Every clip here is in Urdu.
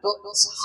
تو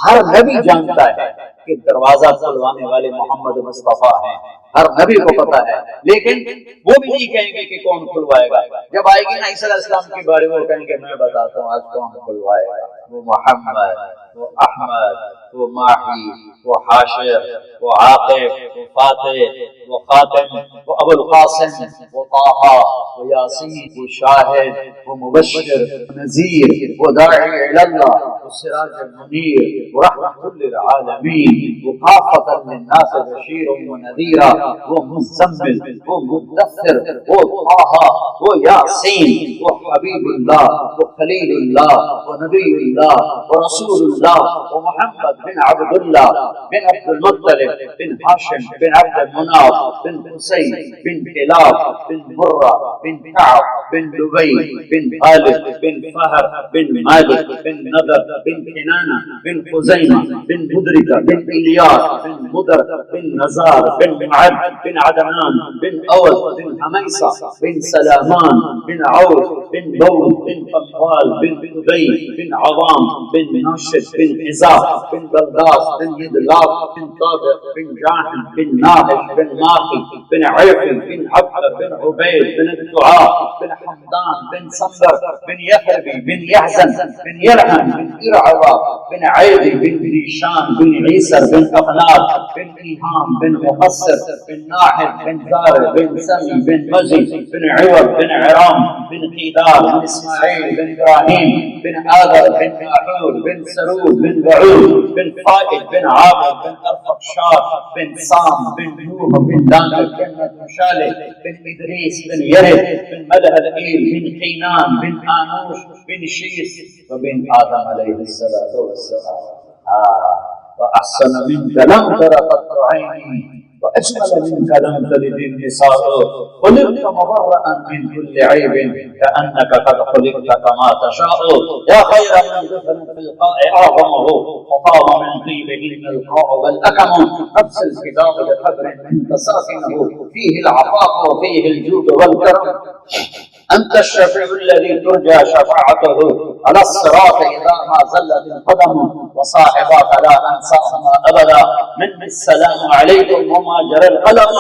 ہر نبی جانتا ہے کہ دروازہ کھلوانے والے محمد مصطفیٰ ہیں، ہر نبی کو پتا ہے، لیکن وہ بھی نہیں کہیں گے کہ کون کھلوائے گا۔ جب آئے گی نا عیسیٰ علیہ السلام کے بارے میں، وہ کہیں گے میں بتاتا ہوں آج کون کھلوائے گا، وہ محمد، وہ احمد، وہ ماہی، وہ حاشر، وہ عاقب، وہ فاتح، وہ خاتم، وہ ابو القاسم، وہ طٰہٰ، وہ یاسین، وہ شاہد، وہ مبشر، نذیر، وہ داعی الی اللہ، وہ سراج منیر، وہ رحمۃ للعالمین، وہ کافۃ للناس بشیر و نذیرا، وہ مزمل، وہ مدثر، وہ طٰہٰ، وہ یاسین، وہ حبیب اللہ، وہ خلیل اللہ، وہ نبی اللہ، وہ رسول اللہ، وہ محمد بن عبد اللہ بن عبد المطلب بن ہاشم بن عبد مناف بن قصی بن کلاب بن مرہ بن کعب بن لبی بن غالب بن فہر بن مالک بن نضر بن کنانہ بن خزیمہ بن مدرکہ بن الیاس بن مدر بن نزار بن معد بن عدنان بن اوس بن حمیصہ بن سلامان بن عوف بن بوز بن قفال بن ابی بن عوام بن ناشد بن عزاف بن بلداس بن يدلاف بن طابق بن جاحم بن ناهش بن ماقي بن عيقل بن عبد بن عبيد بن الدعاء بن حمدان بن صنبر بن يحربي بن يحزن بن يرهم بن إرعوى بن عيدي بن ريشان بن عيسر بن أخناق بن إيهام بن مقصر بن ناحل بن زار بن سمي بن مزي بن عوض بن عرام بن قيدار بن إسماعيل بن إبراهيم بن آذر بن ناحور بن سرود بن بعود بن فائد بن عامر بن أرفقشار بن سام بن نوح بن دانك بن مشالح بن إدريس بن يرد بن ملهلئيل بن قينان بن آنوش بن شيس وبن آدم عليه الصلاة والسلام. وأحسن منك لم تر قط عيني وأجمل منك لم تلد النساء خلقت مبرأ من كل عيب كأنك قد خلقت كما تشاء يا خير من دفن في القاع أعظمه وطاب من طيبه القاع والأكم نفس الفداء لقبر أنت ساكنه فيه العفاف وفيه الجود والكرم أنت الشفيع الذي ترجى شفاعته على الصراط إذا ما زلت القدم وصاحباك لا أنساهما أبدا من السلام عليكم وما جرى القلم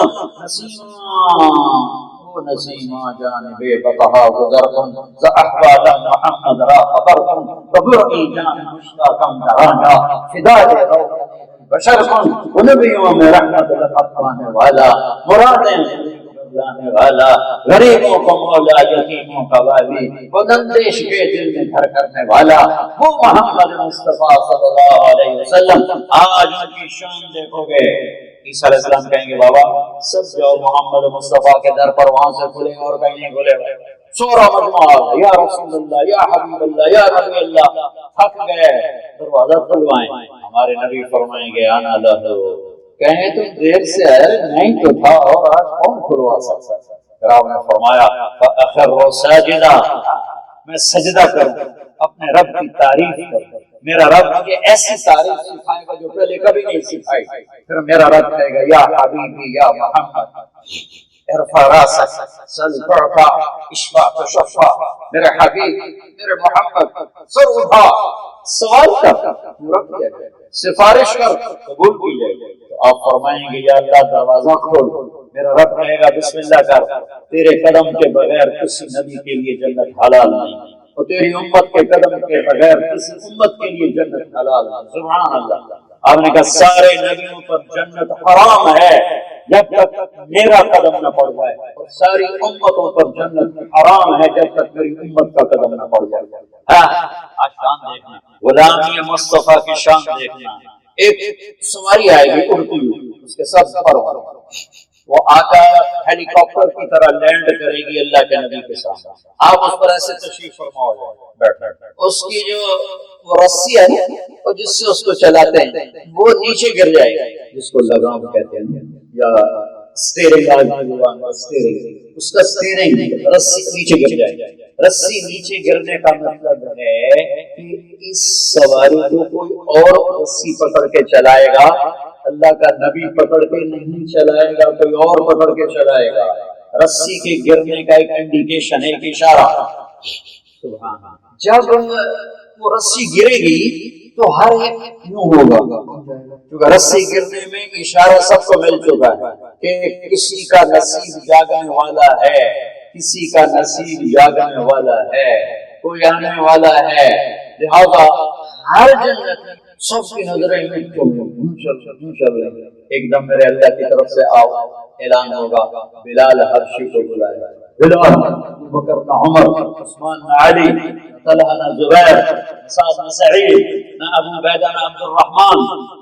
نسيما جانب بطها گزركم ز احوال محمد را خبركم وبرئي جان مشتاقا دراجا فداء روح بشركم ونبيوں میں رحمت لقد پانے والا مرادیں لانے والا غریبوں کو مولا یتیموں کا والی بلندش کے دل میں گھر کرنے والا وہ محمد مصطفیٰ صلی اللہ علیہ وسلم. آج ان کی شان دیکھو گے. عیسیٰ علیہ السلام کہیں گے بابا سب جاؤ محمد مصطفیٰ کے در پر، وہاں سے کھلیں اور کہیں نہیں کھلے گا. سورا مجموعہ یا رسول اللہ یا حبیب اللہ یا نبی اللہ. تھک گئے دروازہ کھلوائیں. ہمارے نبی فرمائیں گے آنا لہو، کہیں تم دیر سے آئے نہیں تو تھا اور آج کون کھلوا سکتا. پھر آپ نے فرمایا فأخروا ساجدا، میں سجدہ کروں اپنے رب کی تعریف کروں. میرا رب مجھے ایسی تعریف سکھائے گا جو پہلے کبھی نہیں سکھائی. پھر میرا رب کہے گا یا حبیبی یا محمد ارفع راسک سل تعطا اشفع تشفع. میرے حبیب میرے محمد سر اٹھا، سوال کر پورا کیا جائے، سفارش کر قبول کی جائے. تو آپ فرمائیں گے یا اللہ دروازہ کھول. میرا رب کہے گا بسم اللہ کر، تیرے قدم کے بغیر کسی نبی کے لیے جنت حلال نہیں، اور تیری امت کے قدم کے بغیر کسی امت کے لیے جنت حلال ہے. سبحان اللہ. آپ نے کہا سارے نبیوں پر جنت حرام ہے جب تک میرا قدم نہ پڑ جائے، اور ساری امتوں پر جنت حرام ہے جب تک میری امت کا قدم نہ پڑ جائے. آج شان دیکھنا، غلامی مصطفیٰ کی شان دیکھنا. ایک سواری آئے گی اڑتی ہوئی، اس کے ساتھ سفر ہوگا، وہ آتا ہیلی کاپٹر کی طرح لینڈ کرے گی اللہ کے نبی کے ساتھ. آپ اس پر ایسے تشریف فرما ہو جائے، اس کی جو وہ رسی ہے اور جس سے اس کو چلاتے ہیں وہ نیچے گر جائے گی، جس کو لگام کہتے ہیں یا اسٹیئرنگ. اس کا اسٹیئرنگ رسی نیچے گر جائے گی. رسی نیچے گرنے کا مطلب ہے کہ اس سواری کو کوئی اور رسی پکڑ کے چلائے گا، اللہ کا نبی پکڑ کے نہیں چلائے گا، کوئی اور پکڑ کے چلائے گا. رسی کے گرنے کا ایک انڈیکیشن ہے، ایک اشارہ. جب وہ رسی گرے گی تو ہر ایک یوں ہوگا، کیونکہ رسی گرنے میں اشارہ سب کو مل چکا ہے کہ کسی کا نصیب جاگنے والا ہے، کسی کا نصیب جاگنے والا ہے، کوئی آنے والا ہے۔ لہذا ہر جنت سب کی نظریں یوں چل رہی، ایک دم میرے اللہ کی طرف سے آؤ، اعلان ہوگا بلال حبشی کو بلایا، بلال ابو بکر نہ عمر، عثمان نہ علی، طلحہ نہ زبیر، سعد نہ سعید، نہ ابو عبیدہ نہ عبد الرحمن،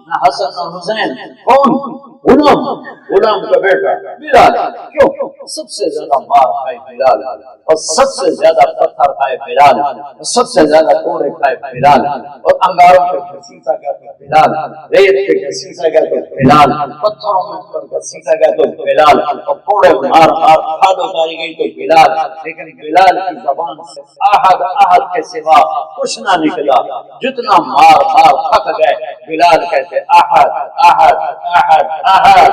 نہ حسن نہ حسین، کون؟ غلام کا بیٹا بلال۔ کیوں؟ سب سے زیادہ مار کھائے بلال، اور سب سے زیادہ پتھر کھائے بلال، اور سب سے زیادہ کوڑے کھائے بلال، اور انگاروں پہ گھسیٹا گیا تو بلال، ریت پہ گھسیٹا گیا تو بلال، پتھروں میں پر گھسیٹا گیا تو بلال، اور کوڑے مار کھال اتاری گئی تو بلال۔ لیکن بلال کی زبان سے احد احد کے سوا کچھ نہ نکلا، جتنا مار تھک گئے، بلال کہتے احد احد احد احد۔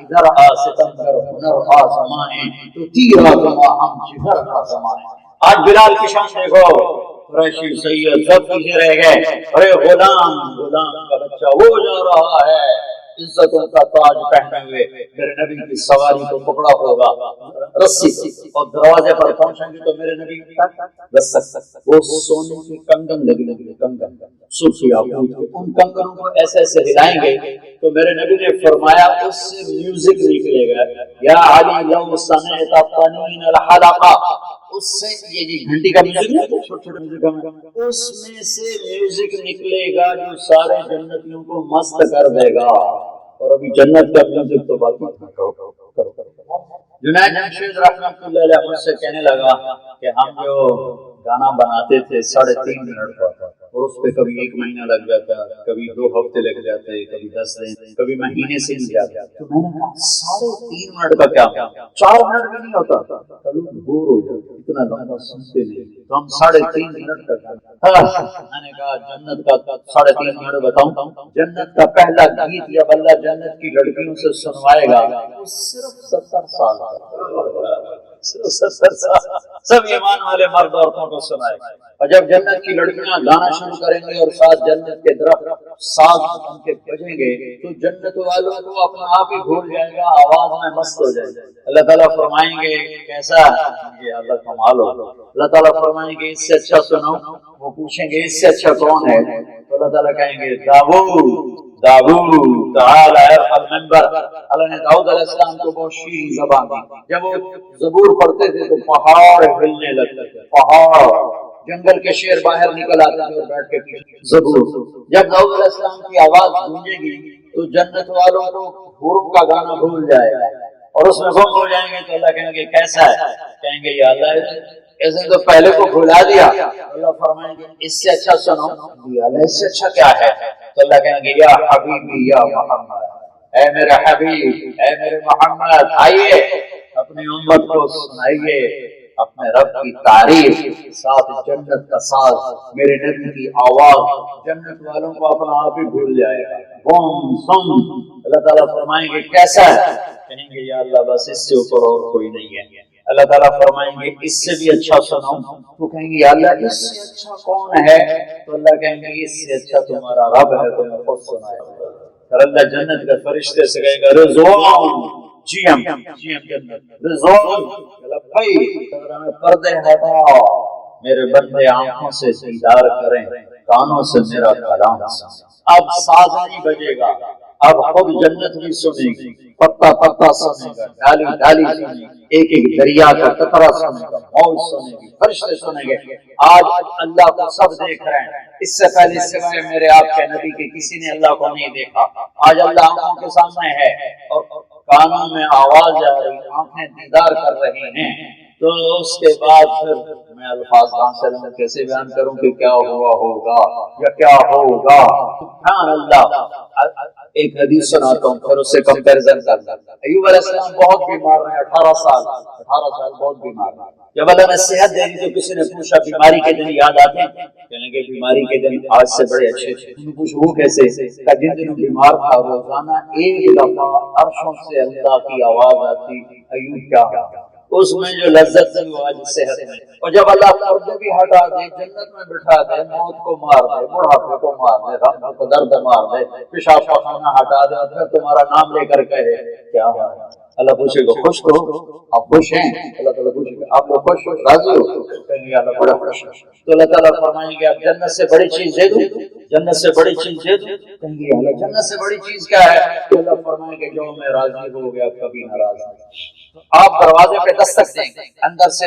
ادھر آ ستمگر ہنر آ زمانے، تو تیر آزما ہم جگر کا زمانے۔ آج بلال کی شان دیکھو، قریشی سید سب پیچھے رہ گئے، ارے غلام کا بچہ وہ جا رہا ہے عزتوں کا تاج پہنے ہوئے، میرے نبی کی سواری کو پکڑا ہوگا رسی سے، اور دروازے پر پہنچیں گے تو میرے نبی وہ سونے کے کنگن لگیں گے، کنگن سرخی یاقوت کے، ان کنگنوں کو ایسے ایسے ہلائیں گے تو میرے نبی نے فرمایا اس سے میوزک نکلے گا، یا علی لو سمعت طنین الحلقہ، اس سے یہ جی گھنٹی کا میوزک نہیں، چھوٹے چھوٹے میوزک، اس میں سے میوزک نکلے گا جو سارے جنتیوں کو مست کر دے گا۔ اور ابھی جنت کا میوزک تو باقی جنید جمشید رحمۃ اللہ علیہ مجھ سے کہنے لگا کہ ہم جو گانا بناتے تھے 3.5 منٹ کا تھا، اور اس پہ کبھی 1 مہینہ لگ جاتا، کبھی 2 ہفتے لگ جاتے، کبھی 10 دن، کبھی مہینے سے بھی جاتا۔ تو میں نے کہا 3.5 منٹ کا کیا، 4 منٹ بھی نہیں ہوتا، لوگ بور ہو جاتے، اتنا لمبا سنتے نہیں، تو ہم 3.5 منٹ کا گانا۔ میں نے کہا جنت کا 3.5 منٹ بتاؤں، جنت کا پہلا گیت جب اللہ جنت کی لڑکیوں سے سنوائے گا وہ صرف 70 سال کا، صرف 70 سال، سب ایمان والے مرد عورتوں کو سنائے گا۔ اور جب جنت کی لڑکیاں گانا شروع کریں گے اور ساتھ جنت کے درخت ساز ان کے بجیں گے تو جنت والوں کو اپنا آپ ہی بھول جائے گا، آواز میں مست ہو جائے گا۔ اللہ تعالیٰ فرمائیں گے کیسا، یہ اللہ کمال ہو، اللہ تعالیٰ فرمائیں گے اس سے اچھا سنو، وہ پوچھیں گے اس سے اچھا کون ہے، تو اللہ تعالیٰ کہیں گے داؤد تعالی ارفع المنبر۔ اللہ نے داؤد علیہ السلام کو بہت شیریں زبان دی، جب وہ زبور پڑھتے تھے تو پہاڑ ہلنے لگتے تھے، پہاڑ، جنگل کے شیر باہر نکل آتے تھے اور بیٹھ کے پیچھے زبور۔ جب داؤد علیہ السلام کی آواز گونجے گی تو جنت والوں کو حوروں کا گانا بھول جائے گا اور اس میں گم ہو جائیں گے، تو اللہ کہیں گے کیسا ہے، کہیں گے یا اللہ اس نے تو پہلے کو بھلا دیا، اللہ فرمائیں گے اس سے اچھا سنو، یا اللہ اس سے اچھا کیا ہے، تو اللہ کہیں گے یا حبیبی یا محمد، اے میرے حبیب، اے میرے محمد، آئیے اپنی امت کو سنائیے اپنے رب کی تعریف، ساتھ جنت کا ساز، میرے نبی کی آواز، جنت والوں کو اپنا آپ ہی بھول جائے گا۔ اللہ تعالیٰ فرمائیں گے کیسا ہے، کہیں گے یا اللہ بس اس سے اوپر اور کوئی نہیں ہے۔ اللہ تعالیٰ فرمائیں گے اس سے بھی اچھا سنو، تو کہیں گے یا اللہ اس سے اچھا کون ہے، تو اللہ کہیں گے اس سے اچھا تمہارا رب ہے، تمہیں خود سنائے گا۔ اور اللہ جنت کے فرشتے سے کہے گا رضوان، جی ہم جنت، رضوان پردے ہٹا، میرے بندے آنکھوں سے دیدار کریں، کانوں سے میرا کلام سنیں۔ اب ساز نہیں بجے گا، اب خود جنت بھی سنے گی، پتا پتا سنے گا، ڈالی ڈالی سنے گی، ایک ایک دریا کا قطرہ سنے گا، موج سنے گی، فرشتے سنے گے۔ آج اللہ کو سب دیکھ رہے ہیں، اس سے پہلے سوائے میرے آپ کے نبی کے کسی نے اللہ کو نہیں دیکھا۔ آج اللہ آنکھوں کے سامنے ہے اور کانوں میں آواز جا رہی، آنکھیں دیدار کر رہی ہیں، تو اس کے بعد پھر میں الفاظ کہاں سے لوں، کیسے بیان کروں کہ کیا ہوا ہوگا یا کیا ہوگا۔ سبحان اللہ۔ ایک حدیث سناتا ہوں پھر اس سے کمپیریزن کرتا ہوں۔ ایوب علیہ السلام بہت بیمار رہے، 18 سال بہت بیمار رہے۔ جب اللہ نے صحت دے دی تو کسی نے پوچھا بیماری کے دن یاد آتے ہیں، کہنے کہ بیماری کے دن آج سے بڑے اچھے تھے۔ انہوں نے پوچھا وہ کیسے، کہ جن دنوں بیمار تھا روزانہ ایک دفعہ عرشوں سے اللہ کی آواز آتی ایوب کیا ہے، اس میں جو لذت تھی وہ آج صحت میں. اور جب اللہ پردے بھی ہٹا دے، جنت میں بٹھا دے، موت کو مار دے، بڑھاپے کو مار دے، غم کو درد مار دے، پیشاب پخانہ ہٹا دے، اور پھر تمہارا نام لے کر کہے کیا ہے؟ اللہ پوچھے گا خوش ہو؟ آپ خوش ہیں؟ اللہ تعالیٰ پوچھے گا آپ لوگ خوش ہو، راضی ہو؟ کہیں گے اللہ بڑا خوش ہے. تو اللہ تعالیٰ فرمائیں گے اب جنت سے بڑی چیز دے دوں، جنت سے بڑی چیز دے دوں. کہیں گے اللہ جنت سے بڑی چیز کیا ہے؟ تو اللہ فرمائیں گے جو میں راضی ہو گیا کبھی ناراض نہیں. آپ دروازے پہ دستک دیں گے، اندر سے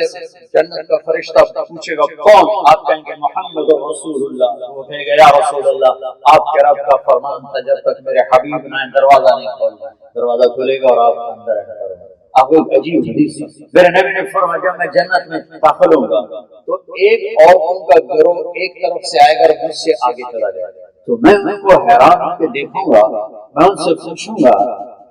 جنت کا فرشتہ پوچھے گا کون؟ آپ کہیں گے محمد رسول اللہ. وہ کہے گا یا رسول اللہ آپ کے رب کا فرمان تھا جب تک میرے حبیب نہ دروازہ نہیں کھولنا. دروازہ کھلے گا اور آپ اندر انٹر ہوں. آپ کو ایک عجیب حدیث میرے نبی نے فرمایا جب میں جنت میں داخل ہوں گا تو ایک عورتوں کا گروہ ایک طرف سے آئے گا اور مجھ سے آگے چلا جائے گا. تو میں ان کو حیران ہو کے دیکھوں گا، میں ان سے پوچھوں گا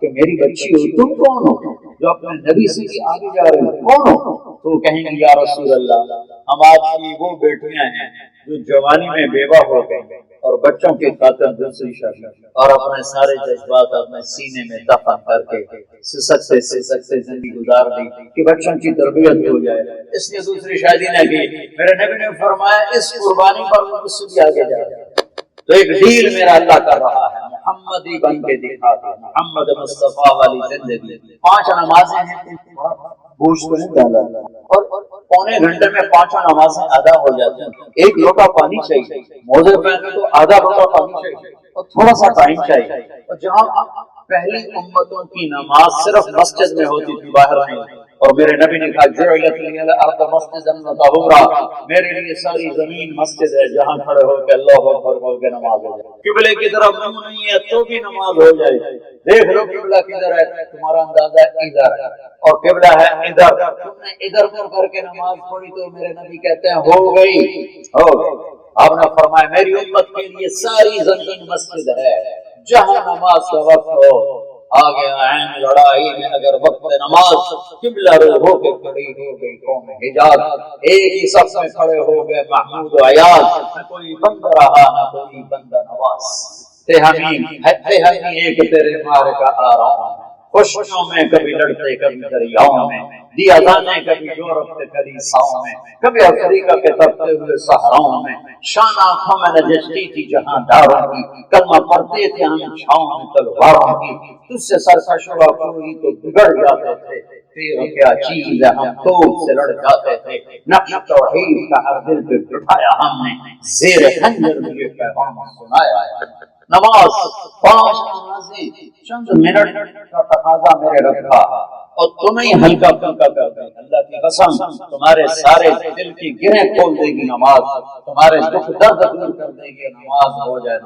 کہ میری بچی ہو تم کون ہو جو اپنے نبی سے بھی آگے جا رہے ہو، کون ہو؟ تو کہیں گے یا رسول اللہ ہم آپ کی وہ بیٹیاں ہیں جو جوانی میں بیوہ ہو گئی اور بچوں کی خاطر دوسری شادی اور اپنے سارے جذبات اپنے سینے میں دفن کر کے سسکتے زندگی گزار دی کہ بچوں کی تربیت ہو جائے، اس لیے دوسری شادی نہ کی. میرے نبی نے فرمایا اس قربانی پر مجھ سے بھی آگے جا رہا ہے. تو ایک ڈیل میرا اللہ کر رہا ہے، محمدی بن کے دکھا دے، محمد مصطفیٰ والی زندگی. 5 نمازیں ہیں، بوجھ کو نہیں ڈالا اور پونے گھنٹے میں 5 نمازیں ادا ہو جاتی ہیں. ایک لوٹا پانی چاہیے، موزے پہنے تو آدھا لوٹا پانی چاہیے اور تھوڑا سا ٹائم چاہیے. اور جہاں پہلی امتوں کی نماز صرف مسجد میں ہوتی تھی، باہر نہیں. اور میرے نبی نے کہا جعلت لی الارض مسجدا وطہورا، میرے لیے ساری زمین مسجد ہے جہاں کھڑے ہو کے اللہ اکبر بول کے نماز ہو جائے. قبلے کی طرف منہ نہیں ہے تو بھی نماز ہو جائے. دیکھ لو قبلہ کدھر ہے، تمہارا اندازہ ادھر ہے اور قبلہ ہے ادھر، تم نے ادھر منہ کر کے نماز پڑھی تو میرے نبی کہتے ہیں ہو گئی ہو گئی. آپ نے فرمایا میری امت کے لیے ساری زمین مسجد ہے، جہاں نماز کا وقت ہو آگے عین لڑائی میں اگر وقت نماز قبلہ رو ہو کے کھڑی ہو گئی قوم حجاز، ایک ہی صف میں کھڑے ہو گئے محمود و ایاز، نہ کوئی بندہ رہا نہ کوئی بندہ نواز. تہمی ایک تیرے مار کا آ رہا ہوں، خوشیوں میں کبھی لڑتے کبھی دریاؤں میں، دیا دانے کبھی یورپ کے کلیساؤں میں، کبھی افریقہ کے تپتے ہوئے صحراؤں میں. شان آنکھوں میں نجستی تھی جہاں داروں کی، کلمہ پڑھتے تھے ہم چھاؤں میں تلواروں کی. تجھ سے سرکش ہوا کوئی تو بگڑ جاتے تھے، تیرا کیا چیز ہے ہم توپ سے لڑ جاتے تھے. نقش توحید کا ہر دل پہ بٹھایا ہم نے، زیر خنجر بھی یہ پیغام سنایا ہے. نماز 5 نمازیں چند منٹ کا تقاضا میرے رب کا اور تمہیں ہلکا پھلکا کر دیں. اللہ کی قسم تمہارے سارے دل کی گرہیں کھول دے گی نماز، تمہارے دکھ درد دور کر دے گی نماز. ہو جائے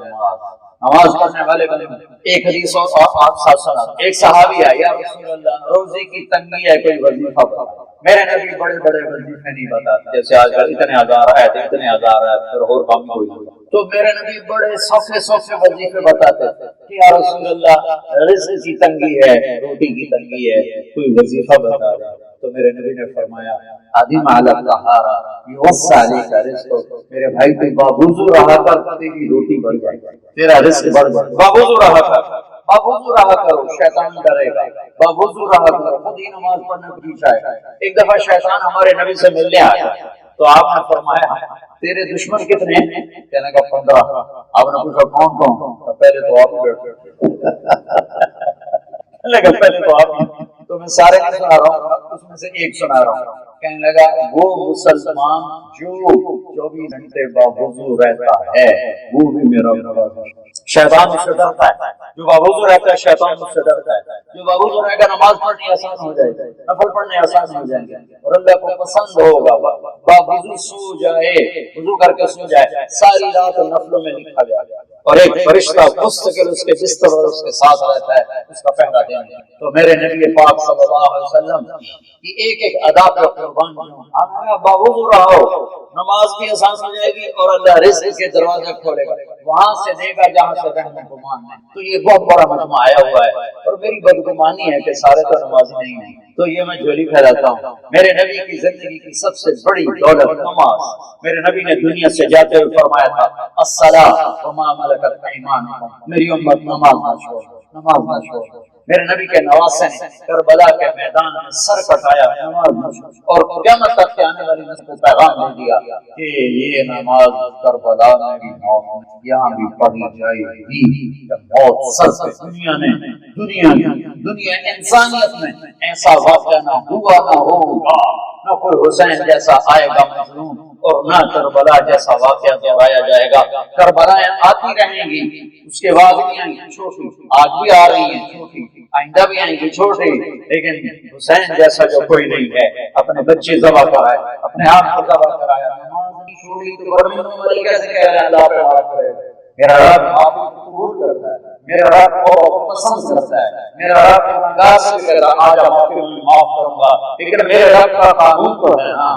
نماز پڑھنے والے بنے. ایک حدیث اور آپ ساتھ سنا. ایک صحابی ہے یا رسول اللہ روزی کی تنگی ہے کوئی وظیفہ بتا. میرے نبی بڑے بڑے وظیفے نہیں بتاتے جیسے آج کل اتنے ہزار آئے تھے اتنے ہزار آئے پھر اور کام کوئی نہیں. تو میرے نبی بڑے سوکھے وظیفے بتاتے تھے کہ یا رسول اللہ رزق کی تنگی ہے، روٹی کی تنگی ہے، کوئی وظیفہ بتا دیں. تو میرے نبی نے فرمایا آدم علی الطہارہ یوسع علیک رزق. میرے بھائی تو باوضو رہا کر تیری روٹی بڑھ جائے گی، تیرا رزق بڑھ جائے گا. باوضو رہا کر، باوضو رہا کرو، شیطان ڈرے گا. باوضو رہا کرو، خود ہی نماز پڑھنے کو پیچھا ہے. ایک دفعہ شیطان ہمارے نبی سے ملنے آیا تو آپ نے فرمایا تیرے دشمن کتنے ہیں؟ کہنے کا 15. آپ نے پوچھا کون کون؟ پہلے تو آپ بیٹھے لگا پہلے تو آپ. تو میں سارے نہیں سنا رہا ہوں، اس میں سے ایک سنا رہا ہوں. کہنے لگا وہ مسلمان جو 24 گھنٹے باوضو رہتا ہے وہ بھی میرا بڑا. شیطان مجھ سے ڈرتا ہے، جو باوضو رہتا ہے شیطان مجھ سے ڈرتا ہے. جو باوضو رہے گا نماز پڑھنی آسان ہو جائے گی، نفل پڑھنے آسان ہو جائیں گے اور اللہ کو پسند ہوگا. باوضو سو جائے، وضو کر کے سو جائے، ساری رات نفلوں میں لکھا جائے اور ایک فرشتہ مستقل اس کے بستر اور اس کے ساتھ رہتا ہے، اس کا پہلا دن. تو میرے نبی پاک صلی اللہ علیہ وسلم کی ایک ایک ادا پر قربان ہوں. آپ باوضو رہو، نماز بھی آسان ہو جائے گی اور اللہ رزق کے دروازے کھولے گا، وہاں سے دے گا جہاں سے رحم گمان ہے. تو یہ بہت بڑا مجمع آیا ہوا ہے اور میری بدگمانی ہے کہ سارے تو نمازی نہیں ہیں، تو یہ میں جھولی پھیلاتا ہوں. میرے نبی کی زندگی کی سب سے بڑی دولت نماز. میرے نبی نے دنیا سے جاتے ہوئے فرمایا تھا الصلاۃ وما ملکت ایمانکم. میری امت نماز نہ چھوڑ، نماز نہ چھوڑ. میرے نبی کے نواسے نے کربلا کے میدان میں سر کٹایا اور قیامت تک کے آنے والی نسل کو پیغام دے دیا کہ یہ نماز کربلا میں بھی یہاں بھی پڑھی جائے گی. موت سر سے دنیا انسانیت میں ایسا واقعہ نہ ہوا نہ ہوگا. نہ کوئی حسین جیسا آئے گا مظلوم اور نہ کربلا جیسا واقعہ دہرایا جائے گا. کربلائیں آتی رہیں گی, اس کے بعد بھی آئیں گی چھوٹی, آج بھی آ رہی ہیں چھوٹی, آئندہ بھی آئیں گی چھوٹی, لیکن حسین جیسا جو کوئی نہیں ہے. اپنے بچے ذبح کرائے, اپنے آپ کو ذبح کرایا, چھوڑی تو برمن کیسے کہہ رہے ہیں اللہ پہ بات کرے. میرا رب آپ کو قبول کرتا ہے, میرا رب کو پسند کرتا ہے, میرا رب گناہگار سے کہتا ہے آج آپ کو معاف کروں گا. لیکن میرے رب کا قانون تو ہے نا,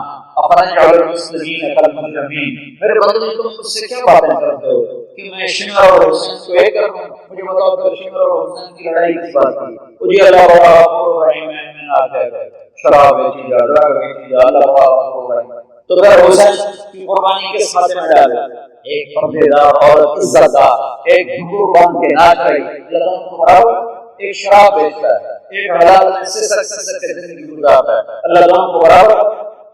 اپنا جعل المسلمین کالمجرمین. میرے بدلے تم مجھ سے کیا باتیں کرتے ہو کہ میں شمر اور حسین کو ایک کروں. مجھے بتاؤ کہ شمر اور حسین کی لڑائی کس بات کی؟ مجھے اللہ غفور رحیم میں نہ کہہ شراب بیچی جا, ڈرگ بیچی جا, اللہ غفور رحیم. تو پھر حسین کی قربانی کس خاطر میں ڈالے؟ ایک پردے دار عورت عزت دار, ایک گھنگرو باندھ کے ناچ رہی, اللہ کو برابر ایک شراب بیچتا ہے, ایک حلال میں سسک کے زندگی گزارتا ہے, اللہ کو برابر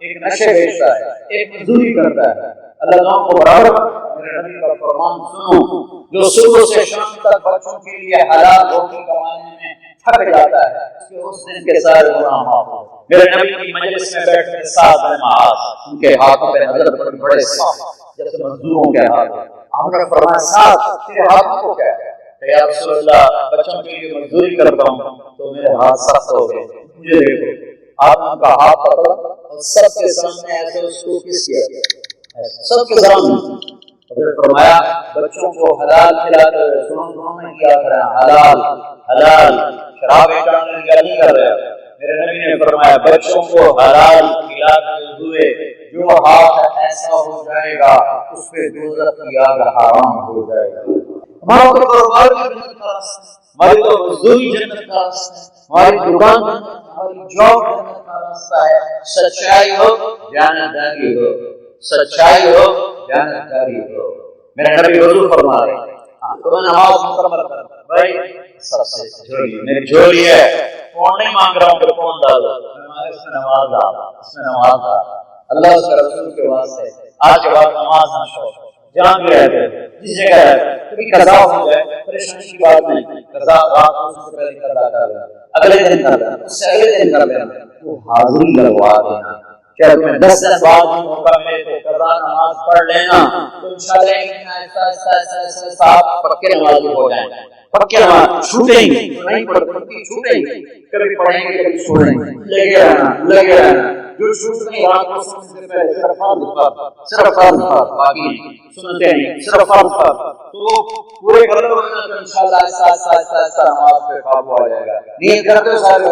ایک نشے بیچتا ہے, ایک مزدوری کرتا ہے, اللہ کو برابر. میرے نبی کا فرمان سنو, جو صبح سے شام تک بچوں کے لیے حلال روٹی کمانے میں تھک جاتا ہے اس دن کے سارے گناہ معاف ہو. میرے نبی کی مجلس میں بیٹھے سات معاذ, ان کے ہاتھوں پہ نظر پڑی بڑے صاف جیسے مزدوروں کے ہاتھ. آپ نے فرمایا ساتھ تیرے ہاتھوں کو کیا ہے؟ کہ یا رسول اللہ بچوں کے لیے مزدوری کرتا ہوں تو میرے ہاتھ سخت ہو گئے, مجھے دیکھو. آپ نے ان کا ہاتھ پکڑا اور سب کے سامنے ایسے اس کو کس کیا, سب کے سامنے. پھر فرمایا بچوں کو حلال کھلاتے ہوئے سنوں میں کیا کریں, حلال حلال, شراب بیچنے کا نہیں کر رہے. میرے نبی نے فرمایا بچوں کو حلال کھلاتے ہوئے جو ہاتھ ایسا ہو جائے گا اس پہ دوزخ کی آگ حرام ہو جائے گا. ہمارا تو کاروبار بھی جنت کا راستہ ہے, ہماری تو مزدوری جنت کا راستہ ہے, ہماری دکان ہماری جاب جنت کا راستہ ہے. سچائی ہو دیانتداری ہو, سچائی ہو دیانتداری ہو. میرے نبی حضور فرما رہے ہیں تو نماز مکمل کر بھائی سب سے جھولی میری جھولی ہے, کون نہیں مانگ رہا ہوں کہ کون ڈالو, اس میں نماز آ, اس میں نماز آ. اللہ اس کے رسول کے واسطے آج کے بعد نماز نہ چھوڑ, جہاں بھی رہتے جس جگہ رہتے کبھی قضا ہو جائے پریشانی کی بات نہیں, قضا رات کو سے پہلے قضا کر لینا, اگلے دن کر لینا, اس سے اگلے دن کر لینا, تو حاضری لگوا دینا. کیا تمہیں 10 دن بعد بھی موقع ملے تو قضا نماز پڑھ لینا, تو انشاءاللہ ایسا پکے نمازی ہو جائیں. پکے نماز چھوٹیں گے نہیں پڑھتے, چھوٹیں گے, کبھی پڑھیں گے کبھی چھوڑیں گے, لگے رہنا. جو چھوٹ نہیں رات کو سننے سے پہلے صرف فرض باقی سنتے نہیں, صرف فرض تو پورے کر لو تو انشاءاللہ ایسا نماز پہ قابو آ جائے گا. نیت کرتے ہو سارے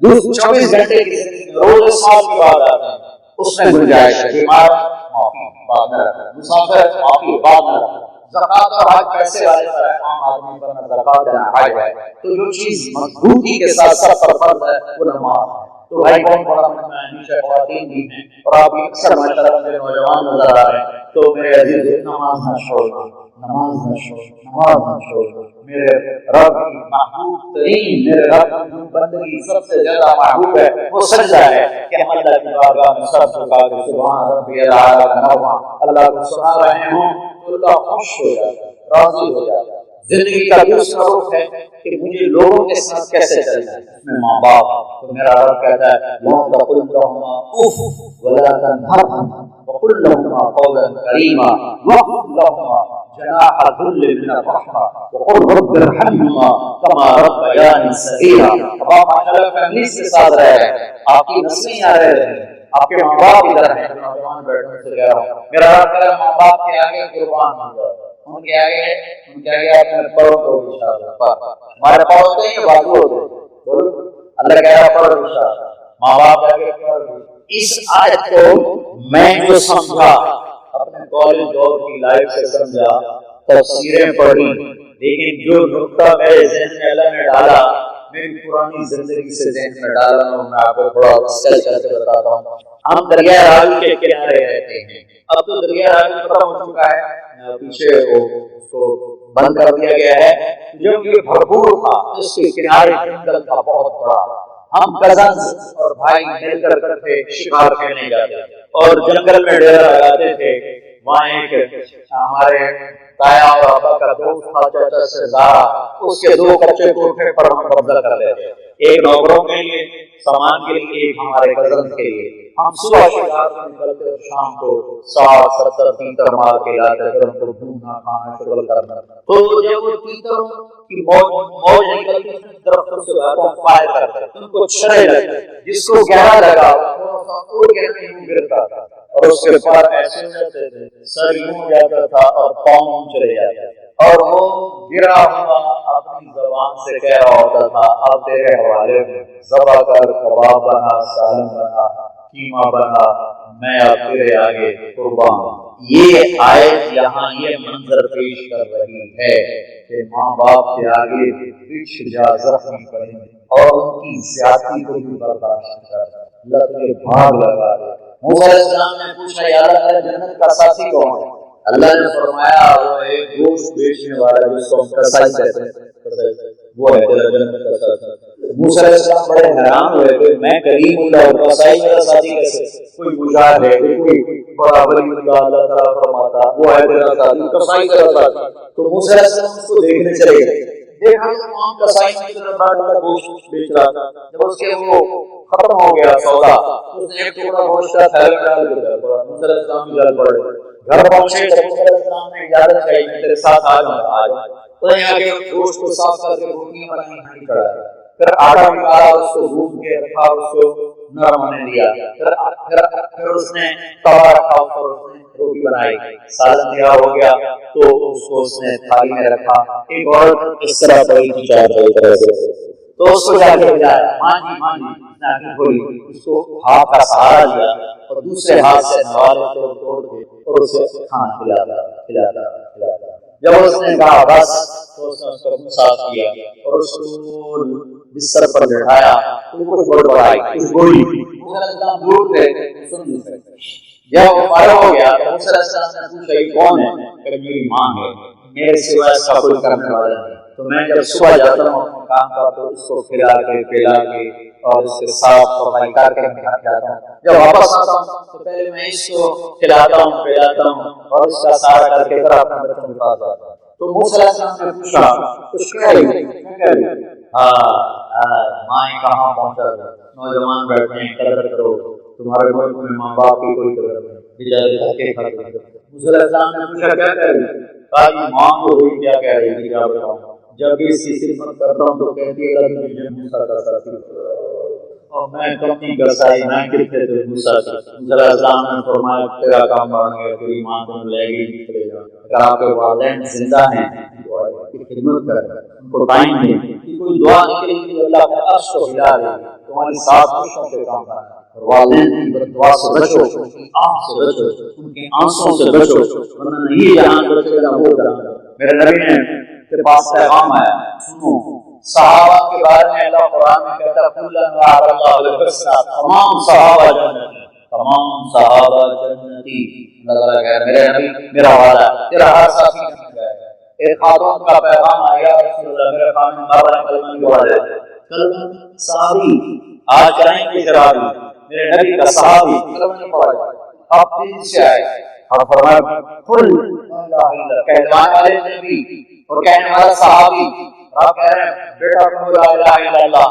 24 گھنٹے کی زندگی روز سال کی بات آتے ہیں, اس میں گنجائش ہے. بیمار معافی بعد میں رکھنا, مسافر معافی بعد میں رکھنا, زکات اور حج پیسے والے پر ہے, عام آدمی پر نہ زکات دینا حج ہے. تو جو چیز مضبوطی کے ساتھ سب پر فرض ہے وہ نماز ہے. تو بھائی بہت بڑا میں نیچے خواتین بھی ہیں اور آپ اکثر ماشاءاللہ میرے نوجوان نظر آ رہے ہیں, تو میرے عزیز نماز نہ چھوڑنا, نماز نہ چھوڑنا, نماز نہ چھوڑنا. میرے رب کی محبوب ترین, میرے رب کی بندگی سب سے زیادہ محبوب ہے وہ سجدہ ہے کہ ہم اللہ کی بارگاہ میں سر جھکا کے سبحان ربی الاعلی اللہ کو سنا رہے ہوں تو اللہ خوش ہو جاتا ہے, راضی ہو جاتا ہے. زندگی کا دوسرا رخ ہے کہ مجھے لوگوں کے ساتھ کیسے چلنا ہے. میں ماں باپ, تو میرا رب کہتا ہے لا تقل لهما اف ولا تنهرهما وقل لهما قولا كريما واخفض لهما جناح الذل من الرحمة وقل رب ارحمهما كما ربياني صغيرا. اب آپ ماشاءاللہ فیملیز کے ساتھ رہ رہے ہیں, آپ کی نسلیں آ رہے ہیں, آپ کے ماں باپ ادھر ہیں. نوجوان بیٹھنے سے کہہ رہا ہوں میرا رب کہہ رہا ہے ماں باپ کے آگے قربان ہو جاؤ, ان کے آگے اپنے پڑھو تو انشاءاللہ پر ہمارے پاؤں ہوتے ہیں بازو ہوتے ہیں, بولو اللہ کہہ رہا پڑھو انشاءاللہ, ماں باپ آگے پڑھو. اس آیت کو میں جو سمجھا اپنے کالج دور کی لائف سے سمجھا, تفسیریں پڑھی, لیکن جو نقطہ میرے ذہن میں اللہ نے ڈالا میری پرانی زندگی سے ذہن میں ڈالا ہوں, میں آپ کو تھوڑا اسکل کر کے بتاتا ہوں. ہم دریا راوی کے کنارے رہتے ہیں, اب تو دریا راوی ختم ہو چکا ہے, پیچھے اس کو بند کر دیا گیا ہے. جب یہ بھرپور تھا اس کے کنارے جنگل تھا بہت بڑا. ہم کزنز اور بھائی مل کر کرتے شکار کرنے جاتے اور جنگل میں ڈیرا لگاتے تھے. وہاں ایک ہمارے تایا اور ابا کا دوست تھا چچا سے زارا, اس کے 2 کچے کوٹھے پر ہم قبضہ کر لیتے, ایک نوکروں کے لیے سامان کے لیے, ایک ہمارے کزن کے لیے. ہم صبح شکار میں نکلتے اور شام کو 60-70 تیتر مار کے لاتے, پھر ان کو ڈھونڈنا کھانا شغل کرنا. تو جب وہ تیتروں کی موج نکلتی درختوں سے فائر کرتے ان کو چھڑے لگتے, جس کو گہرا لگا تھوڑا سا اڑ کے نہیں گرتا تھا اور اس کے پر ایسے ہو جاتے تھے, سر یوں ہو جاتا تھا اور پاؤں چلے جاتے اور وہ گرا ہوا اپنی زبان سے کہہ رہا ہوتا تھا اب تیرے حوالے میں ذبح کر, کباب بنا, سالن بنا, قیمہ بنا, میں اب تیرے آگے قربان. یہ آیت یہاں یہ منظر پیش کر رہی ہے کہ ماں باپ کے آگے بچھ جا زخمی پڑیں اور ان کی زیادتی کو بھی برداشت کر, اللہ تجھے بھاگ لگا دے. موسیٰ علیہ السلام نے پوچھا یا اللہ جنت کا ساتھی کون ہے؟ اللہ نے فرمایا وہ ایک گوشت بیچنے والا جس کو ہم کسائی کہتے ہیں, وہ ہے تیرا جنت کا ساتھی. موسیٰ علیہ السلام بڑے حیران ہوئے کہ میں کریم اللہ اور کسائی میرا ساتھی کیسے؟ کوئی مجاہد ہے, کوئی بڑا ولی اللہ, اللہ تعالیٰ فرماتا وہ ہے تیرا ساتھی, کسائی تیرا ساتھی. تو موسیٰ علیہ السلام اس کو دیکھنے چلے گئے, دیکھا تو وہاں کسائی کی طرف بڑا گوشت بیچ رہا تھا. جب اس کے وہ ختم ہو گیا سودا, اس نے ایک ٹکڑا گوشت کا تھیلا ڈال دیا. موسیٰ علیہ السلام بھی جل پڑے, گھر پہنچے تو موسیٰ علیہ السلام نے اجازت چاہی میں تیرے ساتھ آ جاؤں. تو یہاں کے گوشت کو صاف کر کے روٹیاں بنائی, ہانڈی چڑھایا, پھر آٹا نکالا, اس کو گوندھ کے رکھا, اس کو نرم ہونے دیا, پھر اس نے توا رکھا, اس پر اس نے روٹی بنائی, سالن تیار ہو گیا تو اس کو اس نے تھالی میں رکھا. ایک عورت اس طرح پڑی تھی چار طرح سے, تو اس کو جا کے بجایا, ماں جی ماں جی, اس کو ہاتھ کا سہارا دیا اور دوسرے ہاتھ سے نوالے توڑ کے اور اسے کھانا کھلاتا. جب اس نے کہا بس تو اس نے اس کو صاف کیا اور اس کو بستر پر بٹھایا. کچھ بڑبڑائی, کچھ بولی, موسیٰ علیہ السلام دور تھے سن نہیں سکتے. جب وہ فارغ ہو گیا تو موسیٰ علیہ السلام نے پوچھا یہ کون ہے؟ کہ میری ماں ہے, میرے سوا اس کا کوئی کرنے والا نہیں. تو میں جب صبح جاتا ہوں اپنے کام کا تو اس کو کھلا کے پلا کے اور اس کے صاف صفائی کر کے میں گھر جاتا ہوں. جب واپس آتا ہوں تو پہلے میں اس کو کھلاتا ہوں پلاتا ہوں اور اس کا سارا کر کے پھر اپنے بچوں کے پاس جاتا ہوں. تو موسیٰ علیہ السلام نے پوچھا کچھ کہہ رہی؟ مائیں کہاں پہنچا تھا, نوجوان بیٹھے ہیں, قدر کرو, تمہارے ملک میں ماں باپ کی کوئی قدر نہیں, بیچارے دھکے کھاتے ہیں. موسیٰ علیہ السلام نے پوچھا کیا کہہ رہی؟ کہا یہ ماں کو ہوئی کیا کہہ رہی تھی, کیا بتاؤں, جب بھی اس کی خدمت کرتا ہوں تو کہتی ہے اللہ تجھے موسیٰ کا ساتھی, اور میں کمی گسائی نہ کرتے تھے موسیٰ کی. موسیٰ علیہ السلام نے فرمایا تیرا کام بڑھ گیا, تیری ماں تم لے گی نکلے گا. اگر آپ کے والدین زندہ ہیں کی خدمت کریں, ان کو ٹائم دیں, کوئی دعا نکلے گی اللہ کے عرش کو ہلا دے, تمہاری ساتھ خوشوں سے کام کریں. اور والدین کی بددعا سے بچو, ان کی آنکھ سے بچو, ان کے آنسوں سے بچو, ورنہ نہیں جہاں بچے گا وہ جہاں. میرے نبی نے کے پاس پیغام آیا, سنو صحابہ کے بارے میں اللہ قرآن میں کہتا ہے کلن وعد اللہ الحسنى, تمام صحابہ جنتی, تمام صحابہ جنتی. اللہ تعالیٰ کہہ رہے میرے نبی میرا وعدہ تیرا ہر ساتھی جنت جائے گا. ایک خاتون کا پیغام آیا, رسول اللہ میرے خامن بابا کلمہ کی وعدہ ہے, کلمہ صحابی آج کریں گے شرابی, میرے نبی کا صحابی کلمہ نہیں پڑھا جائے. آپ تیزی سے آئے اور فرمایا کل کہلوانے والے نبی اور کہنے والا صحابی. آپ کہہ رہے ہیں بیٹا تم لا الہ الا اللہ,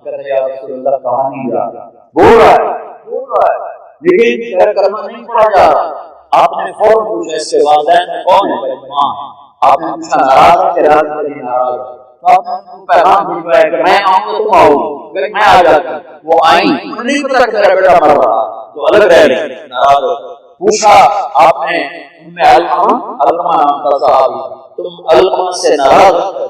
کہتے ہیں یا رسول اللہ کہاں نہیں جا رہا, بول رہا ہے لیکن تیرا کلمہ نہیں پڑھا جا رہا. آپ نے فوراً پوچھا اس کے والدین کون ہے؟ ماں. آپ نے پوچھا ناراض ہے کہ راضی نہیں ناراض ہے؟ تو آپ نے پیغام بھیجوایا کہ میں آؤں گا تم آؤ گے, میں آ جاتا ہوں. وہ آئیں, انہیں نہیں پتا کہ میرا بیٹا مر رہا, تو الگ رہ رہے ناراض ہو. پوچھا آپ نے علقمہ نام کا صحابی, تم علقمہ سے ناراض ہو؟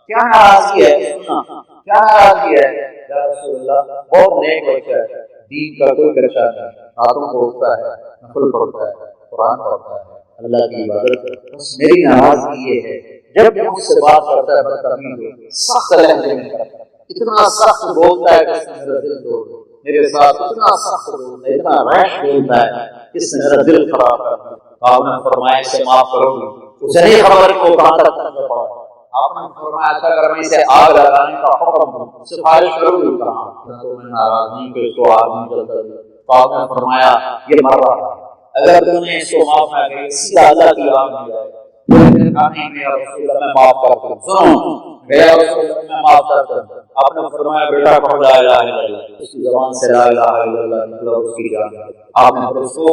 کیا ناراضگی ہے؟ کیا ناراضگی ہے؟ یا رسول اللہ بہت نیک بچہ ہے, دین کا کوئی خدشہ نہیں, راتوں کو اٹھتا ہے, نفل پڑھتا ہے, قرآن پڑھتا ہے, اللہ کی عبادت کرتا ہے. بس میری ناراضگی یہ ہے جب مجھ سے بات کرتا ہے بدتمیز ہو, سخت لہجے میں کرتا ہے, اتنا سخت بولتا ہے کہ میرا دل توڑ دے. میرے ساتھ اتنا سخت بولتا ہے، اتنا ریش بولتا ہے، اس نے میرا دل خراب کر دیا. آپ نے فرمایا اسے معاف کرو گی؟ اسے نہیں خبر کو کہاں تک پڑا. آپ نے فرمایا اچھا اگر میں اسے آگ لگانے کا حکم دوں سفارش کرو گی؟ کہاں. تو میں ناراض نہیں کہ اس کو آگ نہیں جلتا. تو آپ نے فرمایا یہ مر رہا ہے، اگر تم نے اس کو معاف نہ کیا سیدھا اللہ کی آگ میں جائے گا. میں معاف کرتا ہوں. سنو میرا رسول اللہ میں معاف کرتا ہوں. آپ نے فرمایا بیٹا پڑھ لا الہ الا اللہ. اس کی زبان سے لا الہ الا اللہ نکلا، اس کی جان. آپ نے اس کو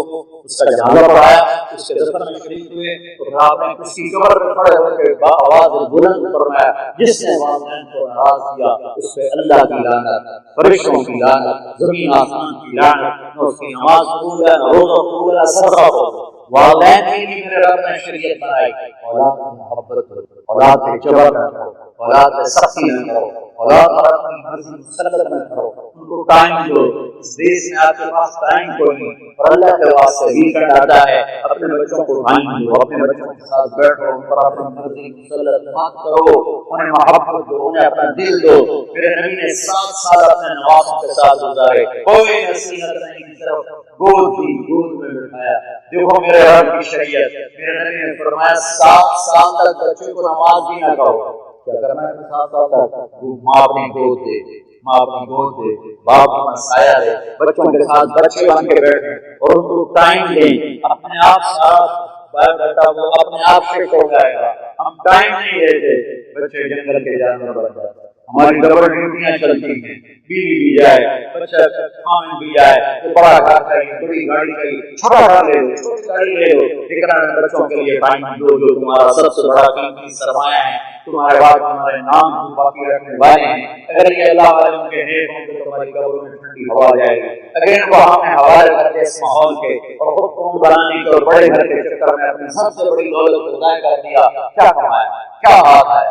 اس کا جنازہ پڑھایا، اس کے دفن میں شریک ہوئے. تو آپ نے اس کی قبر پر کھڑے ہو کے آواز بلند فرمایا جس نے والدین کو ناراض کیا اس پہ اللہ کی لعنت، فرشتوں کی لعنت، زمین آسمان کی لعنت. نہ اس کی نماز قبول ہے، نہ روزہ قبول ہے، صدقہ قبول. والدین کے لیے میرے رب نے شریعت بنائی. اولاد کی محبت کرو، اولاد پہ جبر نہ کرو، اولاد پہ سختی نہ کرو، اولاد پر اپنی مرضی مسلط نہ کرو. ان کو ٹائم دو. اس دیش میں آپ کے پاس ٹائم کوئی نہیں، اور اللہ کے واسطے ویکنڈ آتا ہے. اپنے بچوں کو ٹائم دو، اپنے بچوں کے ساتھ بیٹھو، ان پر اپنی مرضی مسلط مت کرو. انہیں محبت دو، انہیں اپنا دل دو. میرے نبی نے 7 سال اپنے نوازوں کے ساتھ گزارے، کوئی نصیحت نہیں، صرف گود دی، گود میں بٹھایا. دیکھو میرے رب کی شریعت. میرے نبی نے فرمایا 7 سال تک بچے کو نماز بھی نہ کہو. کیا کرنا ہے 7 سال تک؟ ماں اپنی گود دے، ماں اپنی گود دے، باپ اپنا سایہ دے. بچوں کے ساتھ بچے بن کے بیٹھے اور ان کو ٹائم دیں. اپنے آپ سارا باپ بیٹا وہ اپنے آپ سے ہو جائے گا. ہم ٹائم نہیں دیتے، بچے جنگل کے جانور بن جاتے. ہماری ڈبل ڈیوٹیاں چلتی ہیں، بیوی بھی جائے، بچہ خامن بھی جائے، بڑا گھر چاہیے، بڑی گاڑی چاہیے، چھوٹا گھر لے لو، چھوٹی گاڑی لے لو. لیکن بچوں کے لیے ٹائم دو جو تمہارا سب سے بڑا قیمتی سرمایہ ہے. تمہارے بعد تمہارے نام کو باقی رکھنے والے ہیں. اگر یہ اللہ والے ان کے نیک ہوں تو تمہاری قبر میں ٹھنڈی ہوا جائے گی. اگر ان کو ہم نے حوالے کر دیا اس ماحول کے اور خود کو بنانے کے اور بڑے گھر کے چکر میں اپنی سب سے بڑی دولت کو ضائع کر دیا، کیا کمایا، کیا ہاتھ ہے،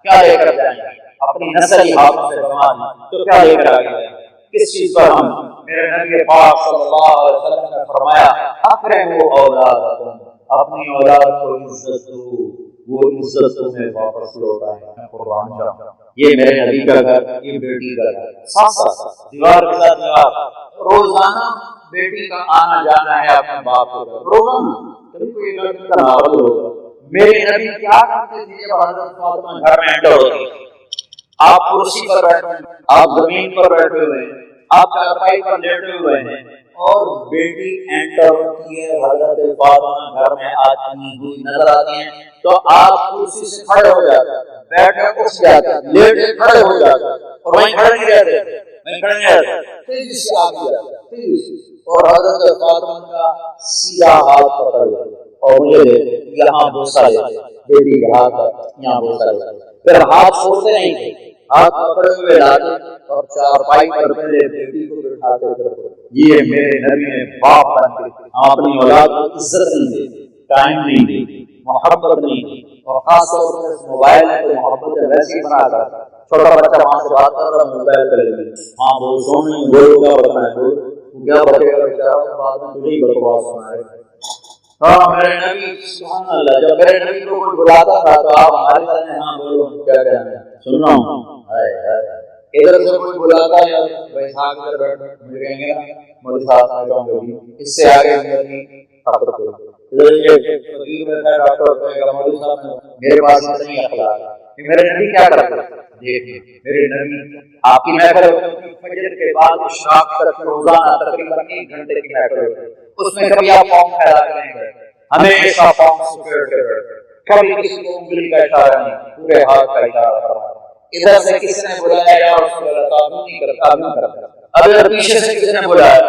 کیا لے کر جائیں گے؟ اپنی نسل ہاتھوں سے کما دی تو کیا لے کر آ گئے؟ کس چیز پر ہم؟ میرے نبی پاک صلی اللہ علیہ وسلم نے فرمایا اکرموا اولادکم، اپنی اولاد کو عزت دو، وہ عزت تمہیں واپس لوٹائے. میں قربان جاؤں، یہ میرے نبی کا گھر، یہ بیٹی کا گھر، ساتھ ساتھ دیوار کے ساتھ دیوار. روزانہ بیٹی کا آنا جانا ہے اپنے باپ کو روزانہ. کبھی کوئی لڑکی کا ناول ہوگا. میرے نبی کیا کرتے تھے جب حضرت فاطمہ گھر میں انٹر ہوتی؟ آپ کرسی پر بیٹھے ہیں، آپ زمین پر بیٹھے ہوئے ہیں، آپ چارپائی پر لیٹے ہوئے ہیں اور بیٹی انٹر ہوتی ہے. حضرت فاطمہ گھر میں آتی ہوئی نظر آتی ہیں تو آپ کرسی سے کھڑے ہو جاتے ہیں، بیٹھے اٹھ جاتے ہیں، لیٹے کھڑے ہو جاتے ہیں اور وہیں کھڑے نہیں رہتے، وہیں کھڑے نہیں رہتے، تیزی سے آگے جاتے ہیں، تیزی سے. اور حضرت فاطمہ کا سیدھا ہاتھ پکڑ لیتے اور مجھے یہاں بوسہ لیتے، بیٹی کا ہاتھ یہاں بوسہ لیتے. پھر ہاتھ چھوڑتے نہیں تھے، ہاتھ پکڑے ہوئے لاتے اور چارپائی پر پہلے بیٹی کو بٹھاتے تھے. یہ میرے نبی نے باپ بن کے اپنی اولاد کو عزت نہیں دی، ٹائم نہیں دی، محبت نہیں دی. اور خاص طور پر موبائل ہے تو محبت ویسی بنا کر چھوٹا بچہ ماں سے بات کر رہا موبائل پہ لگی، ماں بول سونے بولو کیا بتنا ہے، بول کیا بچے گا بیچارہ بعد میں تجھے ہی بکواس سنائے. ہاں میرے نبی سبحان اللہ، جب میرے نبی کو کوئی بلاتا تھا تو آپ ہمارے سامنے ہاں بولو کیا کہنا ہے سن رہا ہوں. ادھر سے کوئی بلاتا ہے بھائی صاحب ادھر بیٹھو، مجھے کہیں گے نا مولوی صاحب میں کہوں گا اس سے آگے ادھر فقیر بیٹھا ہے ڈاکٹر کہے گا مولوی صاحب میرے پاس اتنی اخلاق ہے. میرے نبی کیا کرتے دیکھیں، میرے نبی آپ کی محفل فجر کے بعد اشراق تک روزانہ تقریباً 1 گھنٹے کی محفل ہوتی، اس میں کبھی آپ پاؤں پھیلا کے نہیں بیٹھتے، ہمیشہ پاؤں سکیڑ کے بیٹھتے، کبھی کسی کو انگلی کا اشارہ نہیں، پورے ہاتھ کا اشارہ کرنا. ادھر سے کسی نے بلایا یا رسول اللہ تعالیٰ نہیں کرتا، نہیں کرتا. اب پیچھے سے کسی نے بلایا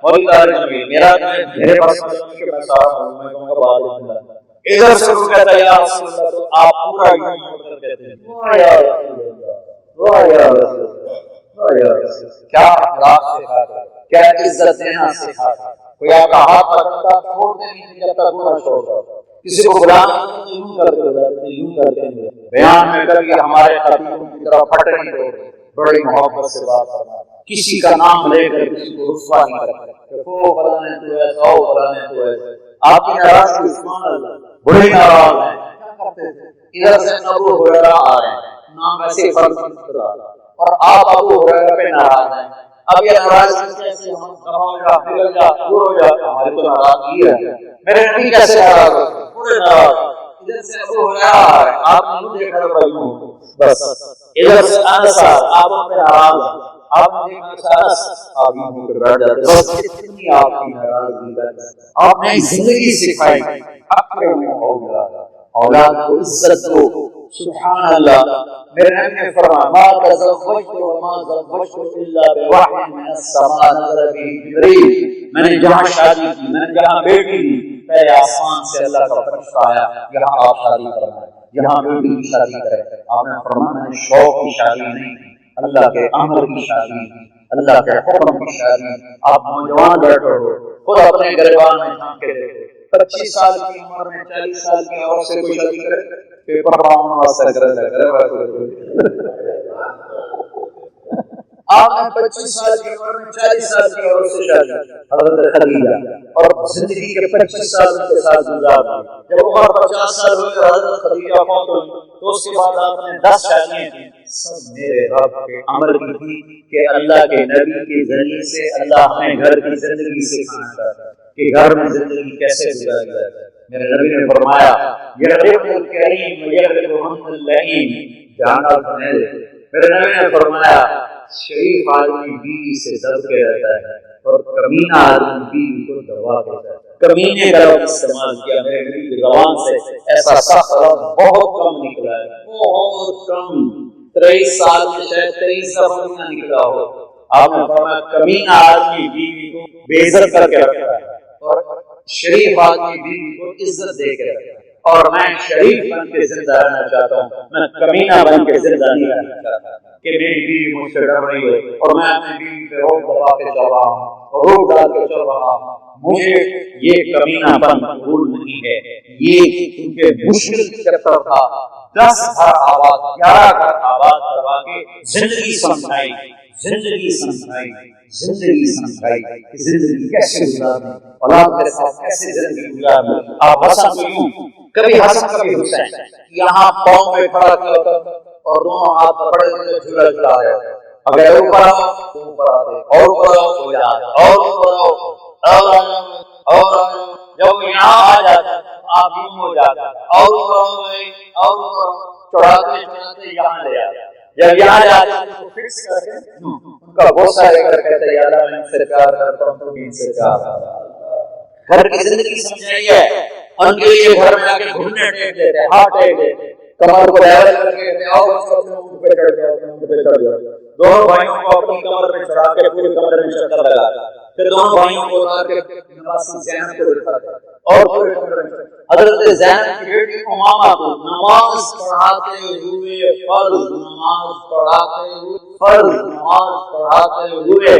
مولوی طارق میرا میرے پاس کہ میں سارا ہوں، میں کہوں گا بعد ادھر سے وہ کہتا ہے یا رسول اللہ، تو آپ پورا یوں کر کہتے ہیں واہ یا رسول اللہ، واہ یا رسول اللہ، واہ یا رسول اللہ. کیا اخلاق سکھاتا ہے، کیا عزت دینا سکھاتا ہے. کوئی آپ کا ہاتھ پکڑتا چھوڑتے نہیں جب تک وہ نہ چھوڑتا. کسی کو بلانا یوں کرتے ہوئے یوں کرتے ہوئے بیان میں کبھی ہمارے خطیبوں کی طرح پھٹ نہیں ہوتے، بڑی محبت سے بات کرنا، کسی کا نام لے کر کسی کو رسوا نہیں کرنا کہ وہ فلانے تو ایسا ہو فلانے تو ایسا. آپ کی ناراضگی سبحان اللہ بڑے ناراض ہیں. کیا کرتے تھے؟ ادھر سے ابو ہریرہ آ رہے ہیں، نام ایسے فرض اور آپ ابو ہریرہ پہ ناراض ہیں. اب یہ ناراضگی کیسے ہم دفاع ہو جا نکل جا دور ہو جا، ہماری تو ناراضگی ہے، میرے نبی کیسے ناراض ہو، پورے ناراض، ادھر سے ابو ہریرہ آپ نے دیکھا تو بھائی بس ادھر سے انس آپ پہ ناراض ہیں، آپ نے دیکھا انس آپ یوں کر بیٹھ جاتے، بس اتنی آپ کی ناراضگی ہے، آپ نے زندگی سکھائی اکرم اولاد، اولاد کو عزت دو، سبحان اللہ۔ میرے نبی نے فرمایا ما تزوجت وما زوجت الا بوحی من السماء نزل به جبریل، میں نے جہاں شادی کی، میں نے جہاں بیٹی دی، پہلے آسمان سے اللہ کا فرشتہ آیا، یہاں آپ شادی فرمائیں، یہاں بیٹی کی شادی کریں۔ آپ نے فرمایا میں نے شوق کی شادی نہیں کی، اللہ کے امر کی شادی کی، اللہ کے حکم کی شادی۔ آپ نوجوان بیٹھے ہو، خود اپنے گریبان میں جھانک کے دیکھو، 25 سال کی عمر میں 40 سال کی عورت سے کوئی شادی کرے، پیپر راؤنڈ واسطے کرے، آپ نے 25 سال کی عمر میں 40 سال کی عورت سے شادی، حضرت خدیجہ، اور زندگی کے 25 سال کے ساتھ گزار دی۔ جب عمر 50 سال ہوئے حضرت خدیجہ فوت ہوئی تو اس کے بعد آپ نے 10 شادیاں کی، سب میرے رب کے امر کی تھی کہ اللہ کے نبی کے ذریعے سے اللہ ہمیں گھر کی زندگی سکھانا چاہتا ہے کہ گھر میں زندگی کیسے گزاری جائے۔ میرے نبی نے فرمایا یغرب الکریم یغرب اللئیم، جانا سنے دے۔ میرے نبی نے فرمایا شریف آدمی بیوی سے دب کے رہتا ہے اور کمینہ آدمی بیوی کو دبا دیتا ہے۔ کمینے کا لفظ استعمال کیا میرے نبی کی زبان سے، ایسا سخت لفظ بہت کم نکلا ہے، بہت کم، 23 سال میں شاید 23 دفعہ نہ نکلا ہو۔ آپ نے فرمایا کمینہ آدمی بیوی کو بے عزت کر کے رکھتا ہے اور شریف آدمی بیوی کو عزت دے کے رکھتا ہے، اور میں شریف بن کے زندہ رہنا چاہتا ہوں، میں کمینہ بن کے زندہ نہیں رہنا چاہتا کہ میری بیوی مجھ سے ڈر رہی ہے اور میں اپنی بیوی پہ روک دبا کے چل رہا ہوں اور روک ڈال کے چل رہا ہوں۔ مجھے یہ کمینہ پن قبول نہیں ہے۔ یہ کیونکہ مشکل چکر تھا، 10 گھر آباد، 11 گھر آباد کروا کے زندگی سمجھائی، زندگی سمجھائی، زندگی سمجھائی کہ زندگی کیسے گزارنی، اولاد کے ساتھ کیسے زندگی گزارنی۔ آپ حسن کو یوں کبھی حسن کبھی حسین یہاں پاؤں میں کھڑا کیا ہوتا اور دونوں ہاتھ پکڑے ہوئے جھولا جھولا رہے ہوتے، اگر اوپر آؤ تو اوپر آتے، اور اوپر آؤ تو جاتے، اور اوپر آؤ اور آؤ، جب یہاں آ جاتے آپ یوں ہو جاتے، اور اوپر آؤ اور اوپر چڑھاتے چڑھاتے یہاں لے آتے، جب یہاں جاتے تو فکس کر کے ان کا غصہ لے کر کہتے یا اللہ میں ان سے پیار کرتا ہوں، تو بھی ان سے پیار کرتا ہوں۔ گھر کی زندگی سمجھائی ہے، ان کے لیے گھر میں آ کے گھٹنے ٹیک دیتے، ہاتھ ٹیک دیتے، کمر کو لیول کر کے کہتے آؤ بچوں اپنے اونٹ پہ چڑھ جاؤ، اپنے اونٹ پہ چڑھ جاؤ، دونوں بھائیوں کو اپنی کمر پہ چڑھا کے پورے کمرے میں چکر لگا، پھر دونوں بھائیوں کو اتار کے نواسی زینب کو بٹھاتے اور پورے کمرے میں حضرت زینب کی بیٹی امامہ کو نماز پڑھاتے ہوئے فرض نماز پڑھاتے ہوئے فرض نماز پڑھاتے ہوئے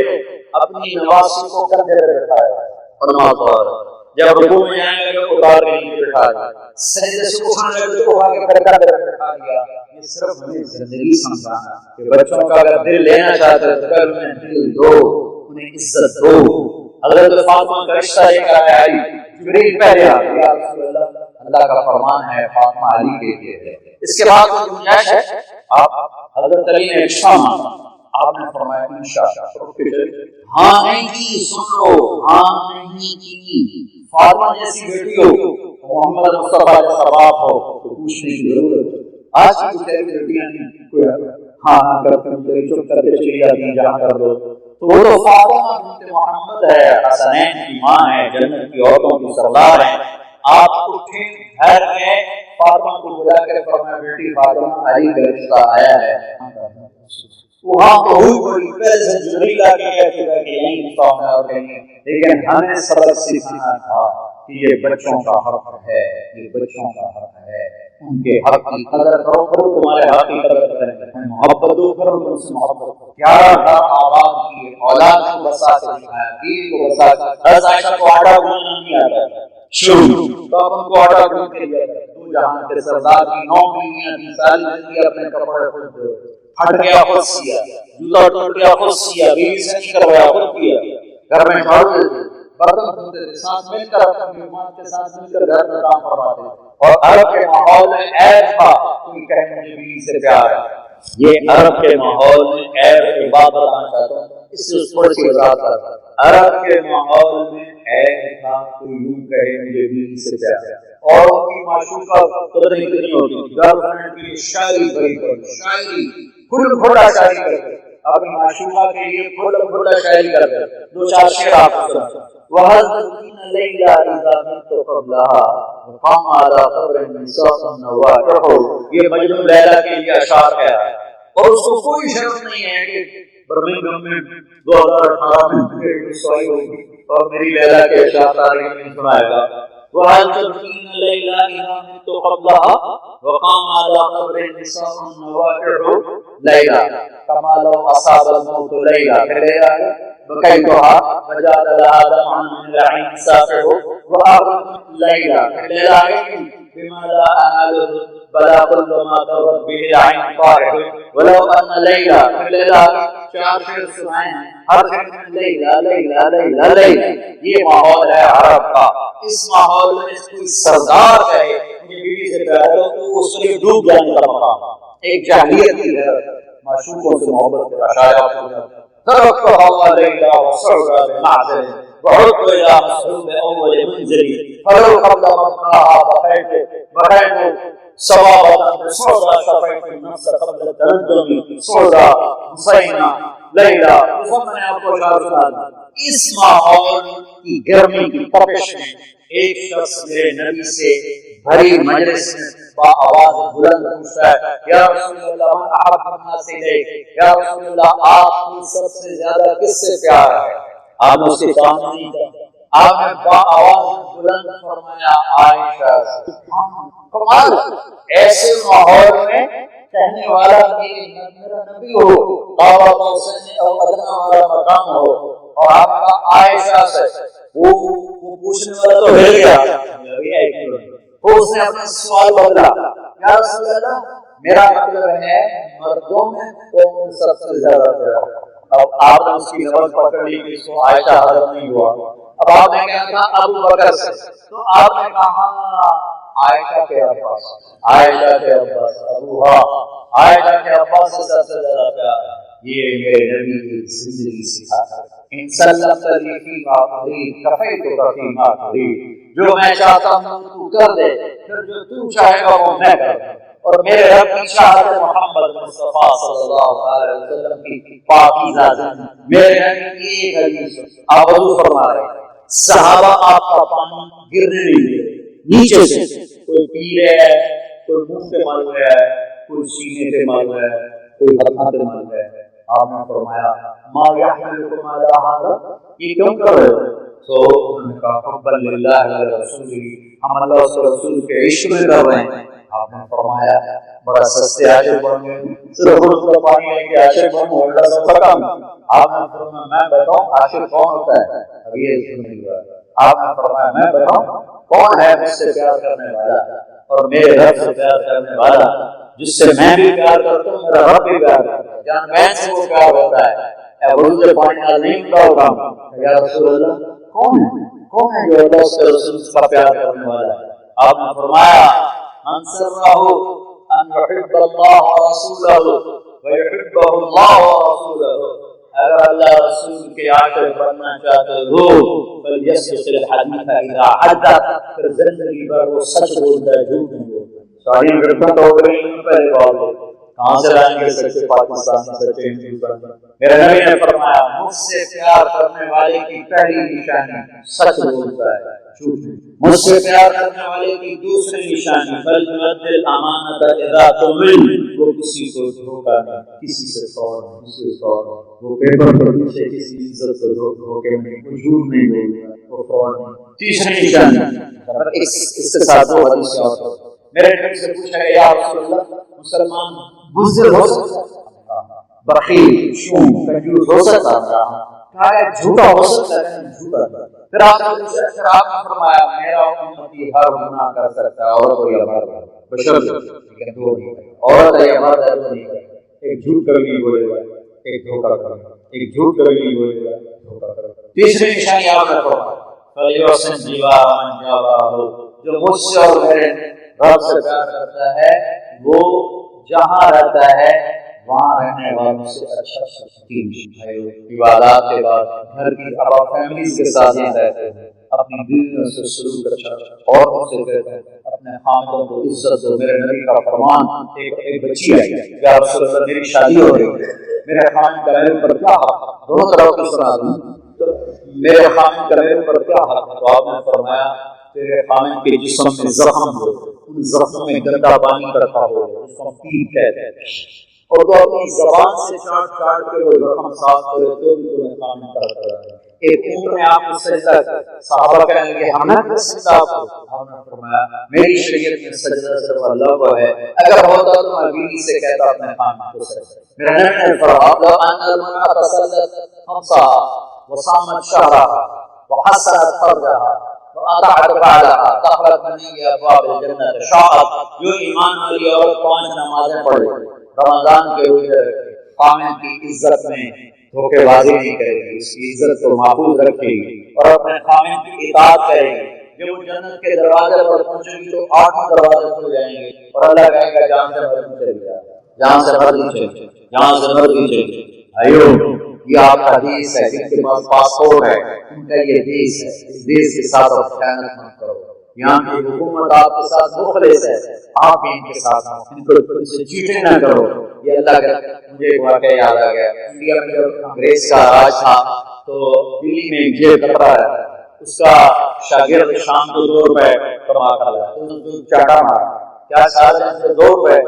اپنی نواسی کو کندھے پہ بٹھایا اور نماز پڑھا، جب رکوع میں جائیں گے اتار کے نیچے بٹھا دیا، سجدے سے اٹھانے لگے تو اٹھا کے کندھے پہ بٹھا دیا۔ یہ صرف ہمیں زندگی سمجھانا کہ بچوں کا اگر دل لینا چاہتے ہیں تو پہلے انہیں دل دو، انہیں عزت دو۔ حضرت فاطمہ کا رشتہ لے کر آیا علی، جبریل پہلے آ گیا، یا رسول اللہ اللہ کا فرمان ہے فاطمہ علی کے لیے ہے۔ اس کے بعد کوئی گنجائش ہے؟ آپ حضرت علی نے رشتہ مانگا، آپ نے فرمایا انشاءاللہ، ہاں نہیں کی سن لو، ہاں نہیں کی، فاطمہ جیسی بیٹی ہو، محمد مصطفیٰ جیسا باپ ہو تو پوچھنے کی ضرورت ہے۔ آج کی کچھ ایسی بیٹیاں نہیں، کوئی ہاں کرتے ہیں چپ کر کے چلی جاتی ہیں جہاں کر دو، تو وہ تو فاطمہ بنت محمد ہے، حسنین کی ماں ہے، جنت کی عورتوں کی سردار ہے۔ آپ اٹھے گھر گئے، فاطمہ کو بلا کر فرمایا بیٹی فاطمہ علی کا رشتہ آیا ہے، وہاں تو ہوئی بڑی پہلے سے جبریل آ کے کہہ چکا کہ یہی رشتہ ہونا اور کہیں، لیکن ہمیں سبق سکھانا تھا کہ یہ بچوں کا حق ہے، یہ بچوں کا حق ہے، ان کے حق کی قدر کرو، پھر تمہارے حق کی قدر کریں، محبت دو، پھر تم سے محبت کرو۔ 11 گھر آباد کیے، اولاد کو بسا کے دکھایا، بیوی کو بسا کے، حضرت عائشہ کو آٹا گوندنا نہیں آتا تھا شروع، تو اب ان کو آٹا گوند کے دیا کرتے، تو جہاں کے سردار کی 9 بیویاں تھیں، ساری زندگی اپنے کپڑے خود دھوئے، پھٹ گیا خود سیا، جوتا ٹوٹ گیا خود سیا، بیوی سے نہیں کروایا خود کیا، گھر میں جھاڑو دیتے، برتن دھوتے تھے، ساتھ مل کر اپنے مہمان کے ساتھ مل کر گھر میں کام کرواتے تھے۔ اور عرب کے ماحول میں عیب تھا کوئی کہے مجھے بیوی سے پیار ہے، یہ عرب کے ماحول میں عیب کی بات بتانا چاہتا ہوں، اس سے تھوڑی سی وضاحت کرتا ہے۔ عرب کے ماحول میں عیب تھا تو یوں کہے مجھے بیوی سے پیار ہے، اور ان کی معشوقہ قدر کتنی ہوتی تھی، گھر بنانے کے لیے شاعری بڑی پڑی، شاعری کھل کھلا شاعری کرتے، اپنی معشوقہ کے لیے کھل کھلا شاعری کرتے۔ دو چار شعر آپ کو سناتا ہوں۔ وَهَذَّ لَيْلَا إِذَا مِتُّ قَبْلَهَا وَقَامَ عَلَى قَبْرِ النِّسَاءُ النَّوَاكِحُ، یہ مجنون لیلا کے لیے اشعار کہہ رہا ہے، اور اس کو کوئی شرم نہیں ہے کہ برمنگھم میں 2018 میں رسوائی ہوگی اور میری لیلا کے اشعار تاریخ میں سنائے گا۔ وَهَلْ تَبْكِينَ لَيْلَا إِذَا مِتُّ قَبْلَهَا وَقَامَ عَلَى قَبْرِ النِّسَاءُ النَّوَاكِحُ لَيْلًا كَمَا لَوْ أَصَابَ الْمَوْتُ لَيْلًا، پھر ليلى بكيتها وجعل لها دمعا من العين سافح وأغرق ليلى، ليلى بما لا أناله بلا كل ما ترت به العين طارح، ولو أن ليلى ليلى چار شعر سنائے ہیں، ہر شعر میں لیلا لیلا لیلا لیلا۔ یہ ماحول ہے عرب کا، اس ماحول میں کوئی سردار کہے مجھے بیوی سے پیار ہے تو اس کے ڈوب جانے کا مقام، ایک جاہلیت کی ہے، معشوقوں سے محبت کا اشعار تركتها ليلى وصعدا بمعدن وعدت إلى مسعود أول منزلي فلو قبل مبقاها بقيت صبابة بصعدا شفيت النفس قبل تندم صعدا حسينا ليلى مصمم أبو شارسان۔ اس ماحول کی گرمی کی تپش میں ایک شخص میرے نبی سے بھری مجلس میں با آواز بلند پوچھتا ہے، یا رسول اللہ من احب الناس الیک، یا رسول اللہ آپ کی سب سے زیادہ کس سے پیار ہے؟ آپ نے اس کے کام نہیں کیا، آپ نے با آواز بلند فرمایا عائشہ سے۔ کمال، ایسے ماحول میں کہنے والا میرا نبی ہو، بابا حسین اور ادنا والا مقام ہو، اور آپ کا عائشہ سے وہ پوچھنے والا تو ہل گیا، اس نے اپنا سوال بدلا، یا رسول اللہ میرا مطلب ہے مردوں میں کون سب سے زیادہ پیار؟ اب آپ نے اس کی نبض پکڑ لی کہ اس کو عائشہ حضرت نہیں ہوا، اب آپ نے کہا تھا ابو بکر سے، تو آپ نے کہا عائشہ کے عباس، عائشہ کے عباس، ابوہا عائشہ کے عباس سے سب سے زیادہ پیار۔ یہ میرے نبی کی زندگی سکھاتا ہے، ان سلمت لی فیما ترید کفیتک فیما ترید، جو میں چاہتا ہوں تو کر دے، پھر جو تو چاہے گا وہ میں کر دوں، اور میرے رب کی شہادت محمد مصطفیٰ صلی اللہ علیہ وسلم کی پاکیزہ زندگی۔ میرے نبی کی ایک حدیث آپ وضو فرما رہے ہیں، صحابہ آپ کا پانی گرنے نہیں دے رہے، نیچے سے کوئی پی رہا ہے، کوئی منہ سے مل رہا ہے، کوئی سینے سے مل رہا ہے، کوئی ہاتھوں سے مل رہا ہے۔ آپ نے فرمایا ما یحملکم علی ھذا، یہ کیوں کر رہے ہو؟ تو انہوں نے کہا حبا للہ ورسولہ، ہم اللہ اور رسول کے عشق میں کر رہے ہیں۔ آپ نے فرمایا بڑا سستے عاشق بن گئے، صرف اس کا پانی لے کے عاشق بن گئے، بڑا سستا کام۔ آپ نے فرمایا میں بتاؤں عاشق کون ہوتا ہے؟ ابھی یہ سنیں گے۔ آپ نے فرمایا میں بتاؤں کون ہے مجھ سے پیار کرنے والا اور میرے رب سے پیار کرنے والا، جس سے میں بھی پیار کرتا ہوں میرا رب بھی پیار کرتا ہے، جان بہن سے وہ پیار ہوتا ہے۔ وضو سے پانی نال نہیں ہوتا ہوگا، یا رسول اللہ کون ہے جو اللہ اس کے رسول کا پیار کرنے والا ہے؟ آپ نے فرمایا من سرہ ان يحب اللہ ورسولہ ويحبہ اللہ ورسولہ، اگر اللہ رسول کے عاشق بننا چاہتے ہو فلیصدق الحدیث اذا حدث، پھر زندگی بھر وہ سچ بولتا ہے جھوٹ نہیں بولتا۔ ساری غلطیاں تو ہو گئی پہلے بات کہاں سے لائیں گے سچے پاکستانی سچے ہندو؟ میرے نبی نے فرمایا مجھ سے پیار کرنے والے کی پہلی نشانی سچ بولتا ہے، جھوٹ نہیں۔ مجھ سے پیار کرنے والے کی دوسری نشانی فلیؤدی الامانۃ اذا تؤمن، وہ کسی کو دھوکہ نہیں، کسی سے فراڈ نہیں، کسی سے فراڈ نہیں، وہ پیپر پر پیچھے کسی عزت کو دھوکے میں وہ جھوٹ نہیں بولتا، وہ فراڈ نہیں۔ تیسری نشانی اس کے ساتھ دو حدیث اور میرے نبی سے پوچھا ہے یا رسول اللہ مسلمان بزدل ہو سکتا، بخیل شوم کنجوس ہو سکتا، کہا جھوٹا ہو سکتا ہے، جھوٹا۔ پھر آپ نے فرمایا میرا امتی ہر گناہ کر سکتا ہے، عورت یا مرد بشرط لیکن دو نہیں، عورت یا مرد دو نہیں، ایک جھوٹ کبھی نہیں بولے گا، ایک دھوکہ کرے گا، ایک جھوٹ کبھی نہیں بولے گا، دھوکہ کرے گا۔ تیسری نشانی آپ نے فرمایا فلیحسن جوار من جاورہ، جو مجھ سے اور میرے رب سے پیار کرتا ہے وہ جہاں رہتا ہے وہاں رہنے والوں سے اچھا عبادات کے بعد گھر کی فیملیز کے ساتھ رہتے ہیں، اپنی بیویوں سے سلوک اچھا اور سے کہتے ہیں اپنے خاندان کو عزت دو۔ میرے نبی کا فرمان، ایک بچی آئی، یا رسول اللہ میری شادی ہو رہی ہے، میرے خاندان کا میرے اوپر کیا حق؟ دونوں طرف کی سنا دوں، میرے خاندان کا میرے اوپر کیا حق؟ تو آپ نے فرمایا تیرے خاندان کے جسم میں زخم ہو، ان زخموں میں گندا پانی رکھا ہو، اس کو پیپ کہتے ہیں، اور تو اپنی زبان سے چاٹ چاٹ کے وہ زخم صاف کرے تو بھی تمہیں خاندان کا حق ہے۔ ایک عمر میں آپ کو سجدہ کیا، صحابہ کہنے لگے ہم نے سجدہ آپ کو، آپ نے فرمایا میری شریعت میں سجدہ صرف اللہ کو ہے، اگر ہوتا تو میں بیوی سے کہتا اپنے خاندان کو سجدہ۔ میرا نبی نے فرمایا لو ان المرأة صلت خمسها وصامت شهرها وحسنت فرجها وأطاعت بعلها دخلت من ابواب الجنة شاءت۔ جو ایمان والی عورت 5 نمازیں پڑھے، رمضان کے روزے رکھے، خاوند کی عزت میں دھوکے بازی نہیں کرے گی، اس کی عزت کو محفوظ رکھے گی اور اپنے خاوند کی اطاعت کرے گی، جب وہ جنت کے دروازے پر پہنچے گی تو 8 دروازے کھل جائیں گے اور اللہ کہے گا جان سے مرضی چلی جا، جان سے مرضی چلی، جان سے مرضی چلی۔ بھائیو یہ آپ کا دیس ہے، جن کے پاس پاسپورٹ ہے ان کا یہ دیس ہے، اس دیس کے ساتھ آپ خیانت مت کرو۔ یہاں کی حکومت آپ کے ساتھ مخلص ہے، آپ بھی ان کے ساتھ ان سے چیٹنگ نہ کرو۔ یہ اللہ کا مجھے ایک واقعہ یاد آ گیا، انڈیا میں جب انگریز کا راج تھا تو دلی میں ایک جیل کپڑا ہے، اس کا شاگرد شام کو 2 روپے کما کر لایا، چاٹا مارا، کیا سال سے 2 روپے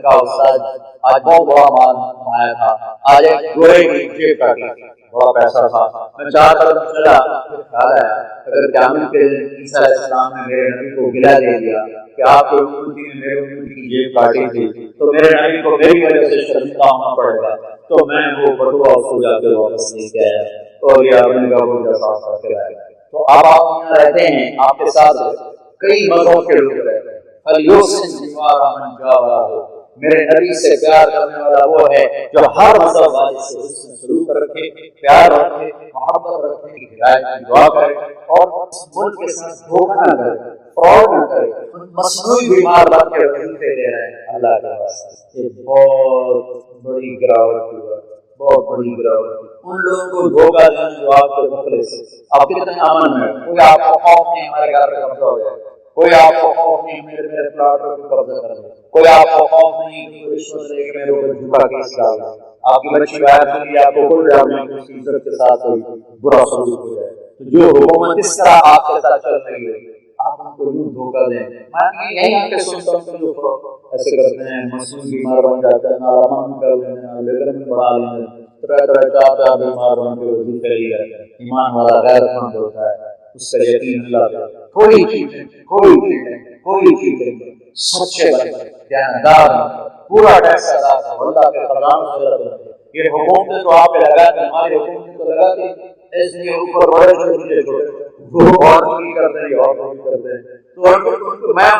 کا استاد آج بہت بڑا مال کمایا تھا، آج ایک گوہے کی جیب کاٹی، بڑا پیسہ تھا، میں 4 قدم چلا خیال آیا اگر قیامت کے دن عیسیٰ علیہ السلام نے میرے نبی کو گلا دے دیا کہ آپ کی امتی نے میرے امتی کی جیب کاٹی تھی تو میرے نبی کو میری وجہ سے شرمندہ ہونا پڑے گا، تو میں وہ بٹوا اس کو جا کے واپس نہیں کیا ہے اور یہ اپنے کا بوجھا صاف کر کے لائے۔ تو آپ یہاں رہتے ہیں، آپ کے ساتھ کئی مذہب کے لوگ رہتے ہیں، فَلْيُحْسِنْ جِوَارَ مَنْ جَاوَرَهُ، میرے نبی سے پیار کرنے والا وہ ہے جو ہر مذہب والے سے حسن سلوک رکھے، پیار رکھے، محبت رکھے، ہدایت کی دعا کرے اور اس ملک کے ساتھ دھوکہ نہ کرے، فراڈ نہ کرے، مصنوعی بیمار بن کے وظیفے دے رہے ہیں اللہ کے واسطے۔ یہ بہت بڑی گراوٹ کی بات، بہت بڑی گراوٹ۔ ان لوگوں کو دھوکہ دینا جو آپ کے مخلص ہے، آپ کتنے امن میں، کوئی آپ کو خوف نہیں ہمارے گھر پہ قبضہ ہو جائے، کوئی آپ کو خوف نہیں میرے پلاٹ پر قبضہ کر لے، کوئی آپ کو خوف نہیں کہ رشوت لے کے میرے اوپر جھکا کیس ڈال دے، آپ کی بچی باہر کے لیے آپ کو کوئی ڈر نہیں کہ اس کی عزت کے ساتھ کوئی برا سلوک ہو جائے۔ تو جو حکومت اس طرح آپ کے ساتھ چل رہی ہے آپ ان کو یوں دھوکہ دیں۔ میں یہی آ کے سنتا ہوں کہ جو ایسے کرتے ہیں مصنوعی بیمار بن جاتے ہیں، نہ رحم کر لیتے ہیں، لیکن میں بڑھا لیتے ہیں، طرح طرح چار بیمار بن کے وظیفے لے گئے۔ ایمان والا غیرت مند ہوتا ہے، اس کا یقین اللہ پہ کوئی چیز سچے بنے، دیانتدار پورا ٹیکس ادا کرو، اللہ کے خزانوں سے لگ رہے۔ یہ حکومتیں تو آپ پہ لگاتی، ہماری حکومتیں تو لگاتی، اس لیے اوپر بڑے چھوٹے چھوٹے وہ اور بھی کرتے ہیں اور بھی کرتے ہیں۔ تو میں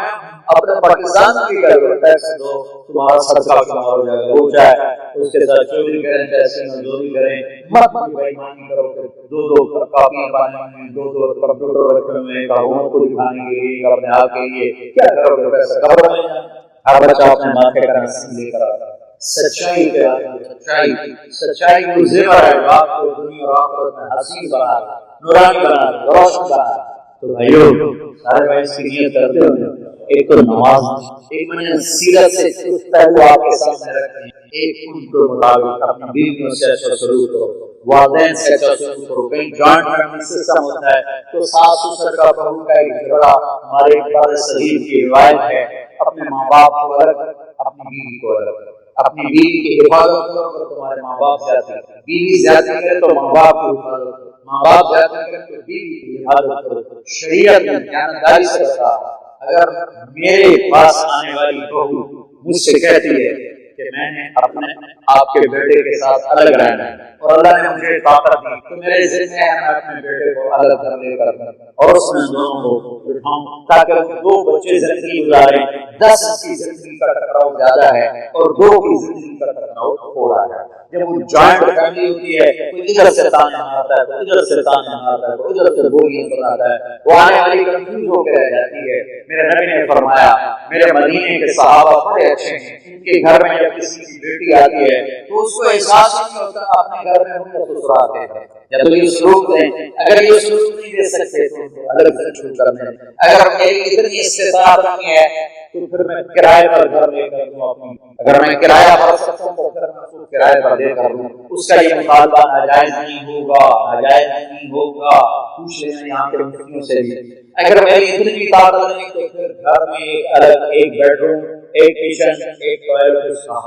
اپنے پاکستان کی کروں ٹیکس دو، تمہارا صدقہ شمار ہو جائے گا، وہ چاہے اس کے ساتھ چوری کریں چاہے جو بھی کریں، مت بےایمانی کرو کہ 2 کاپیاں بنائی ہیں، 2 کمپیوٹر رکھے ہوئے ہیں، حکومت کو دکھانے کے لیے، اپنے آپ کے لیے کیا کرو گے پیسہ خبر نہیں۔ ہر بچہ اپنے ماں کے کرنسی لے کر آتا ہے۔ سچائی کے سچائی کو زیور ہے، آپ کو دنیا اور آخرت میں حسین بنا دے، نورانی بنا دے، روشن بنا دے۔ تو بھائیو سارے بھائی اس کی نیت کرتے ہو، ایک تو نماز، ایک میں نے سیرت سے کچھ پہلو آپ کے سامنے رکھے ہیں، ایک ان کے مطابق اپنی بیویوں سے اچھا سلوک کرو، والدین سے اچھا سلوک کرو۔ کہیں جوائنٹ فیملی سسٹم ہوتا ہے تو ساس سسر کا بہو کا ایک جھگڑا، ہمارے بڑے صحیح کی روایت ہے، اپنے ماں باپ کو الگ، اپنی بیوی کو الگ، اپنی بیوی کی حفاظت کرو اگر تمہارے ماں باپ زیادتی، بیوی زیادتی کرے تو ماں باپ کی حفاظت کرو، ماں باپ زیادتی کرے تو بیوی کی حفاظت کرو۔ شریعت میں دیانتداری سے بتا، اگر میرے پاس آنے والی بہو مجھ سے کہتی ہے کہ میں نے اپنے آپ کے بیٹے کے ساتھ الگ رہنا ہے اور اللہ نے مجھے طاقت دی تو میرے ذمہ ہے میں اپنے بیٹے کو الگ کر لے کر اور اس میں دونوں کو بٹھاؤں تاکہ 2 بچے زندگی گزاریں۔ 10 کی زندگی کا ٹکراؤ زیادہ ہے اور 2 کی زندگی کا ٹکراؤ تھوڑا ہے۔ جب وہ جوائنٹ فیملی ہوتی ہے، کوئی ادھر سے تانے مارتا ہے، کوئی ادھر سے تانے مارتا ہے، کوئی ادھر سے بولیاں بناتا ہے، وہ آنے والی کنفیوز ہو کے رہ جاتی ہے۔ میرے نبی نے فرمایا میرے مدینے کے صحابہ بڑے اچھے ہیں، ان کے گھر میں جب کسی کی بیٹی آتی ہے تو اس کو احساس نہیں ہوتا اپنے گھر میں ہوں یا سسرال کے گھر، یا تو یہ سلوک دیں، اگر یہ سلوک نہیں دے سکتے تو الگ سے چھوٹ کرنے، اگر میری اتنی استطاعت نہیں ہے تو پھر میں کرائے پر گھر لے کر دوں اپنی، اگر میں کرایہ بھر سکتا ہوں تو پھر میں اس کو کرائے پر دے کر دوں، اس کا یہ مطالبہ ناجائز نہیں ہوگا، ناجائز نہیں ہوگا۔ پوچھ لینا یہاں کے مفتیوں سے بھی، اگر میری اتنی طاقت نہیں تو پھر گھر میں ایک الگ ایک بیڈ روم، ایک کچن، ایک ٹوائلٹ، اس کا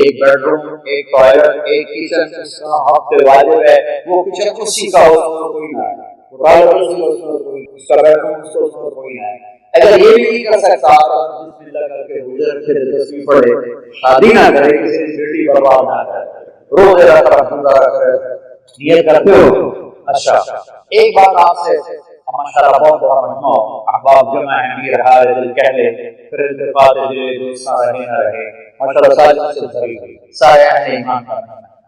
ایک بیڈ روم، ایک ٹوائلٹ، ایک کچن، اس کا حق پہ واجب ہے، وہ کچن اسی کا ہو، کوئی نہ ہے، اس کا بیڈ روم اس کو کوئی نہ ہے۔ اگر یہ بھی نہیں کر سکتا بسم اللہ کر کے گزر کے دلچسپی پڑے، شادی نہ کرے، کسی کی بیٹی برباد نہ کرے، روزے رکھ کرے، نیت کرتے ہو؟ اچھا ایک بات آپ سے، ماشاءاللہ بہت بڑا مجموع احباب جمع ہیں، میر حارث الکہلے، پھر التفات دل دوستاں رہے نہ رہے، ماشاءاللہ سارے مسجد بھری ہوئی، سارے اہل ایمان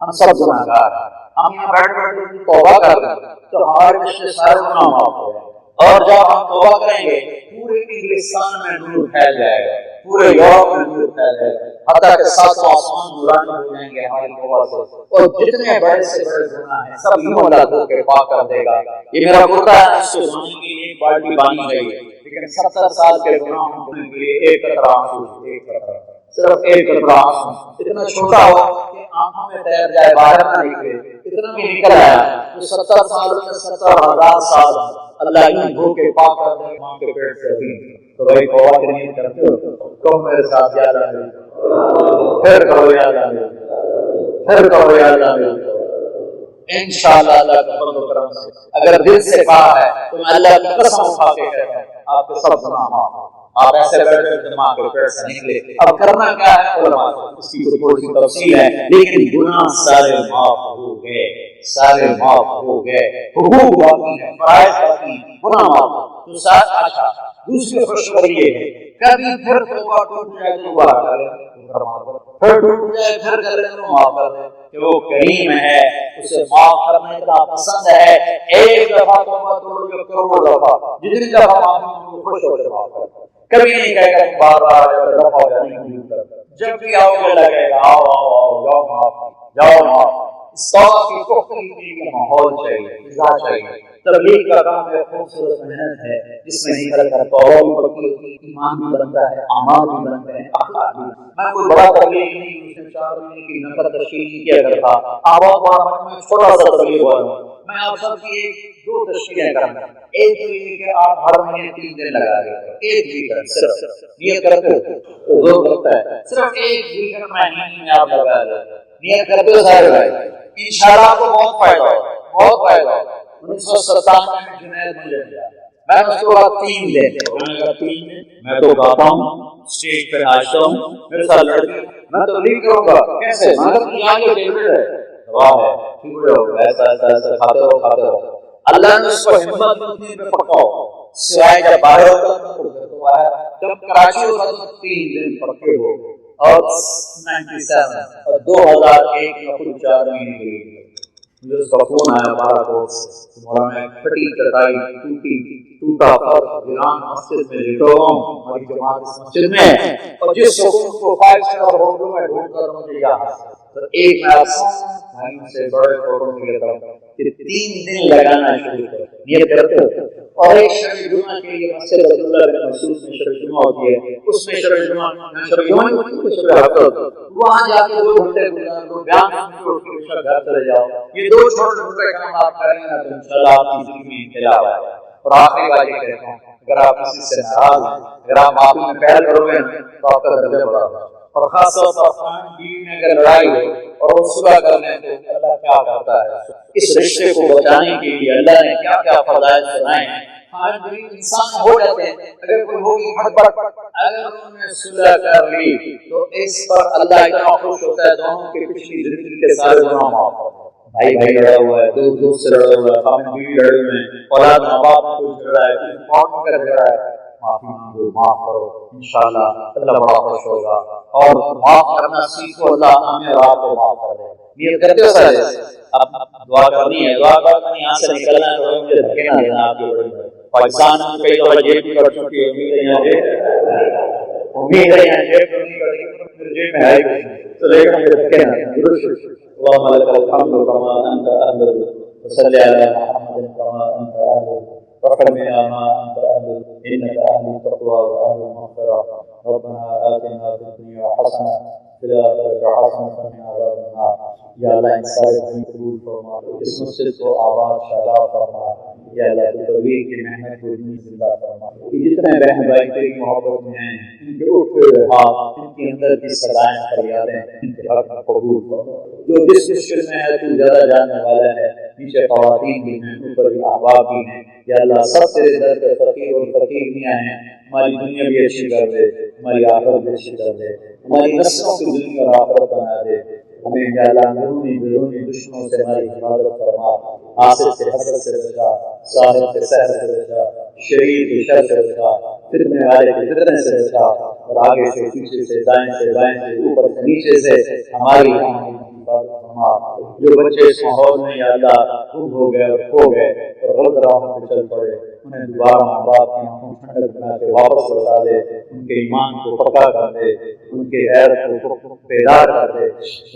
ہم سب گناہگار ہیں، ہم یہاں بیٹھ بیٹھ توبہ کر رہے ہیں تو ہمارے پچھلے سارے گناہ معاف ہو گئے، اور جب ہم توبہ کریں گے پورے انگلستان میں نور پھیل جائے گا، پورے یورپ میں نور پھیل جائے گا، حتیٰ کہ ساتوں آسمان نورانی ہو جائیں گے ہماری توبہ سے، اور جتنے بڑے سے بڑے گناہ ہیں سب یوں اللہ دھو کے پاک کر دے گا۔ یہ میرا کرتا ہے، اس کو دھونے کے لیے ایک بالٹی پانی چاہیے، لیکن 70 سال کے گناہوں دھونے کے لیے ایک قطرہ آنسو، ایک قطرہ، صرف ایک قطرہ آنسو، اتنا چھوٹا ہو کہ آنکھوں میں تیر جائے، باہر نہ نکلے، اتنا بھی نکل آیا تو 70 سال میں 70,000 سال اللہ یوں دھو کے پاک کر دے ماں کے پیٹ سے بھی۔ تو بھائی توبہ کی نیت کرتے ہو تو میرے ساتھ یاد آ گئی، پھر کہو یاد آ گئی، پھر کہو یاد آ گئی، انشاءاللہ اللہ کا فضل و کرم سے اگر دل سے کہا ہے تو میں اللہ کی قسم اٹھا کے کہتا ہوں آپ کے سب گناہ معاف۔ آپ ایسے بیٹھے دماغ کے پیٹ سے نکلے، اب کرنا کیا ہے علماء اس کی تھوڑی سی تفصیل ہے، لیکن گناہ سارے معاف ہو گئے، سارے معاف ہو گئے، حقوق باقی ہیں، فرائض باقی ہیں، گناہ معاف تو ساتھ۔ اچھا دوسری خوشخبری یہ ہے کبھی پھر توبہ ٹوٹ جائے تو دوبارہ کرے، پھر ٹوٹ جائے پھر کر لے تو معاف کر دے، کہ وہ کریم ہے، اسے معاف کرنا اتنا پسند ہے، ایک دفعہ توبہ توڑ کے کروڑ دفعہ جتنی دفعہ معافی خوش ہو کے معاف کر، کبھی نہیں کہے گا بار بار دفعہ ہو جائے، نہیں کر، جب بھی آؤ گے لگے گا آؤ آؤ آؤ جاؤ معاف جاؤ معاف۔ اس توبہ کی پختگی کا ماحول چاہیے، فضا چاہیے۔ تبلیغ کا کام ہے، خوبصورت محنت ہے، جس میں نکل کر توبہ بھی پکی ہوتی ہے، ایمان بھی بنتا ہے، اعمال بھی بنتے ہیں، اخلاق بھی۔ میں کوئی بڑا تبلیغ نہیں، اس نے 4 مہینے کی نفر تشکیل نہیں کیا کرتا، آپ بہت بڑا میں چھوٹا سا تبلیغ ہوا ہوں، میں آپ سب کی 2 تشکیلیں کروں، ایک تو یہ کہ آپ ہر مہینے 3 دن لگا دیں، ایک ویکینڈ صرف نیت کرتے ہو تو زور لگتا ہے، صرف ایک ویکینڈ میں آپ لگا دیں، نیت کرتے ہو سارے بھائی، انشاءاللہ آپ کو بہت فائدہ ہوگا، بہت فائدہ ہوگا۔ 1997 میں جنید مجھے ملا، میں اس کے بعد 3 دن میں تو گاتا ہوں، اسٹیج پہ ناچتا ہوں، میرے ساتھ لڑکی، میں تو لیک کروں گا کیسے، مگر یہاں کے ڈیوڈ ہے دعا ہے، ٹھیک ہو جاؤ، ایسا ایسا ایسا کھاتے رہو کھاتے رہو، اللہ نے اس کو ہمت دی پہ پکا ہو، سوائے جب باہر ہوتا تو باہر، جب کراچی ہوتا تو 3 دن پکے ہو، اور 97 اور 2001 میں خود 4 مہینے کے لیے مجھے اس کا فون آیا بارہ کوٹ سے، مولانا پھٹی چٹائی، ٹوٹا فرش، ویران مسجد میں لیٹا ہوا ہوں، ہماری جماعت اس مسجد میں ہے، اور جس سکون کو 5 اسٹار ہوٹل میں ڈھونڈ کر مجھے یہاں تو ایک میں بھائیوں سے بڑے چھوٹوں سے کہتا ہوں کہ 3 دن لگانا شروع کرو، نیت کرتے ہو، اور ایک شب جمعہ کے لیے مسجد رسول اللہ بن مسعود میں شب جمعہ ہوتی ہے، اس میں شب جمعہ شب ہفتہ وہاں جا کے 2 گھنٹے گزار دو، بیان سن کے گھر چلے جاؤ، یہ 2 چھوٹے چھوٹے کام آپ کریں گے تو انشاءاللہ آپ کی زندگی میں انقلاب آئے گا۔ اور آخری بات یہ کہتا ہوں اگر آپ کسی سے ناراض ہیں، اگر آپ معافی میں پہل کرو گے تو آپ کا درجہ بڑھا ہوگا، اور خاص طور پر خان بیوی میں اگر لڑائی ہو اور وہ صلح کر لیں تو اللہ کیا کرتا ہے، اس رشتے کو بچانے کے لیے اللہ نے کیا کیا فضائل سنائے ہیں۔ خان بیوی انسان ہو جاتے ہیں، اگر کوئی ہوگی ہڑبڑ، اگر انہوں نے صلح کر لی تو اس پر اللہ اتنا خوش ہوتا ہے دونوں کی پچھلی زندگی کے سارے گناہ معاف کر، بھائی بھائی لڑا ہوا ہے، دوست سے لڑا ہوا ہے، خامن بیوی لڑے ہوئے ہیں، اولاد ماں باپ میں کوئی جھگڑا ہے، کسی قوم کا جھگڑا ہے، معافی مانگو، معاف کرو، انشاءاللہ اللہ بڑا خوش ہوگا، اور معاف کرنا سیکھو، اللہ ہمیں اور آپ کو معاف کر دے گا۔ نیت کرتے ہو سارے اب دعا کرنی ہے، دعا کرنی یہاں سے نکلنا ہے تو مجھے دھکے نہ دینا آپ کے بڑے پاکستان میں کئی دفعہ جیب بھی کر چکی ہے، امید ہے یہاں جیب تو نہیں کرے گی، جیب میں ہے تو لے کر مجھے دھکے نہ دینا. اللهم لك الحمد كما انت اهل وصل على محمد كما انت اهل وارحمنا ما انت اهل انك اهل التقوى واهل المغفره. ربنا آتنا في الدنيا حسنه وفي الاخره حسنه وقنا عذاب النار. یا اللہ ان سارے کو قبول فرما، اس مسجد کو آباد شاداب فرما. یا اللہ تو توحید کی محنت کو زندہ فرما. جتنے بہن بھائی تیری محبت میں ہیں ان کے اٹھے ہوئے ہاتھ، ان کے اندر کی صدائیں فریادیں ان کے حق میں قبول فرما. جو جس مشکل میں ہے تو زیادہ جاننے والا ہے، نیچے خواتین بھی ہیں اوپر بھی احباب بھی ہیں. یا اللہ سب تیرے در پہ فقیر اور فقیر میاں ہیں. ہماری دنیا بھی اچھی کر دے، ہماری آخرت بھی اچھی کر دے، ہماری نسلوں کی دنیا اور آخرت بنا دے. ہمیں یا اللہ اندرونی بیرونی دشمنوں سے ہماری حفاظت فرما. حاسد سے حسد سے بچا، ساحر کے سحر سے بچا، شریر کے شر سے بچا، فتنے والے کے فتنے سے بچا، اور آگے سے پیچھے سے دائیں سے بائیں سے اوپر سے نیچے سے ہماری حفاظت فرما. جو بچے اس ماحول میں یا اللہ گم ہو گئے اور کھو گئے اور غلط راہوں پہ چل پڑے، انہیں دوبارہ ماں باپ کی آنکھوں ٹھنڈک بنا کے واپس لوٹا دے. ان کے ایمان کو پکا کر دے، ان کے غیرت کو بیدار کر دے.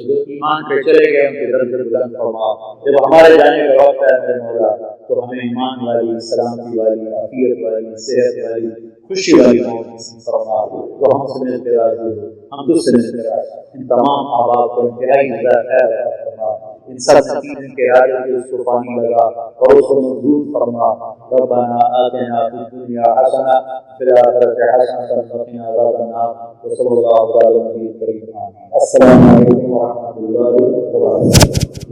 جو ایمان پہ چلے گئے ان کے درجے بلند فرما. جب ہمارے جانے کا وقت ہے میرے مولا تو ہمیں ایمان والی، سلامتی والی، عافیت والی، صحت والی، خوشی والی موت نصیب فرما. تو ہم سے مل کے راضی ہو، ہم تجھ سے مل کے راضی. ان تمام احباب کو انتہائی خیر عطا فرما. ان سب نتیجے کے راجے کے اس کو پانی لگا اور اس کو مضبوط فرما. ربنا آتنا فی الدنیا حسنہ وفی الآخرۃ حسنۃ وقنا عذاب النار. وصلی اللہ علی نبی کریم. السلام علیکم ورحمۃ اللہ وبرکاتہ.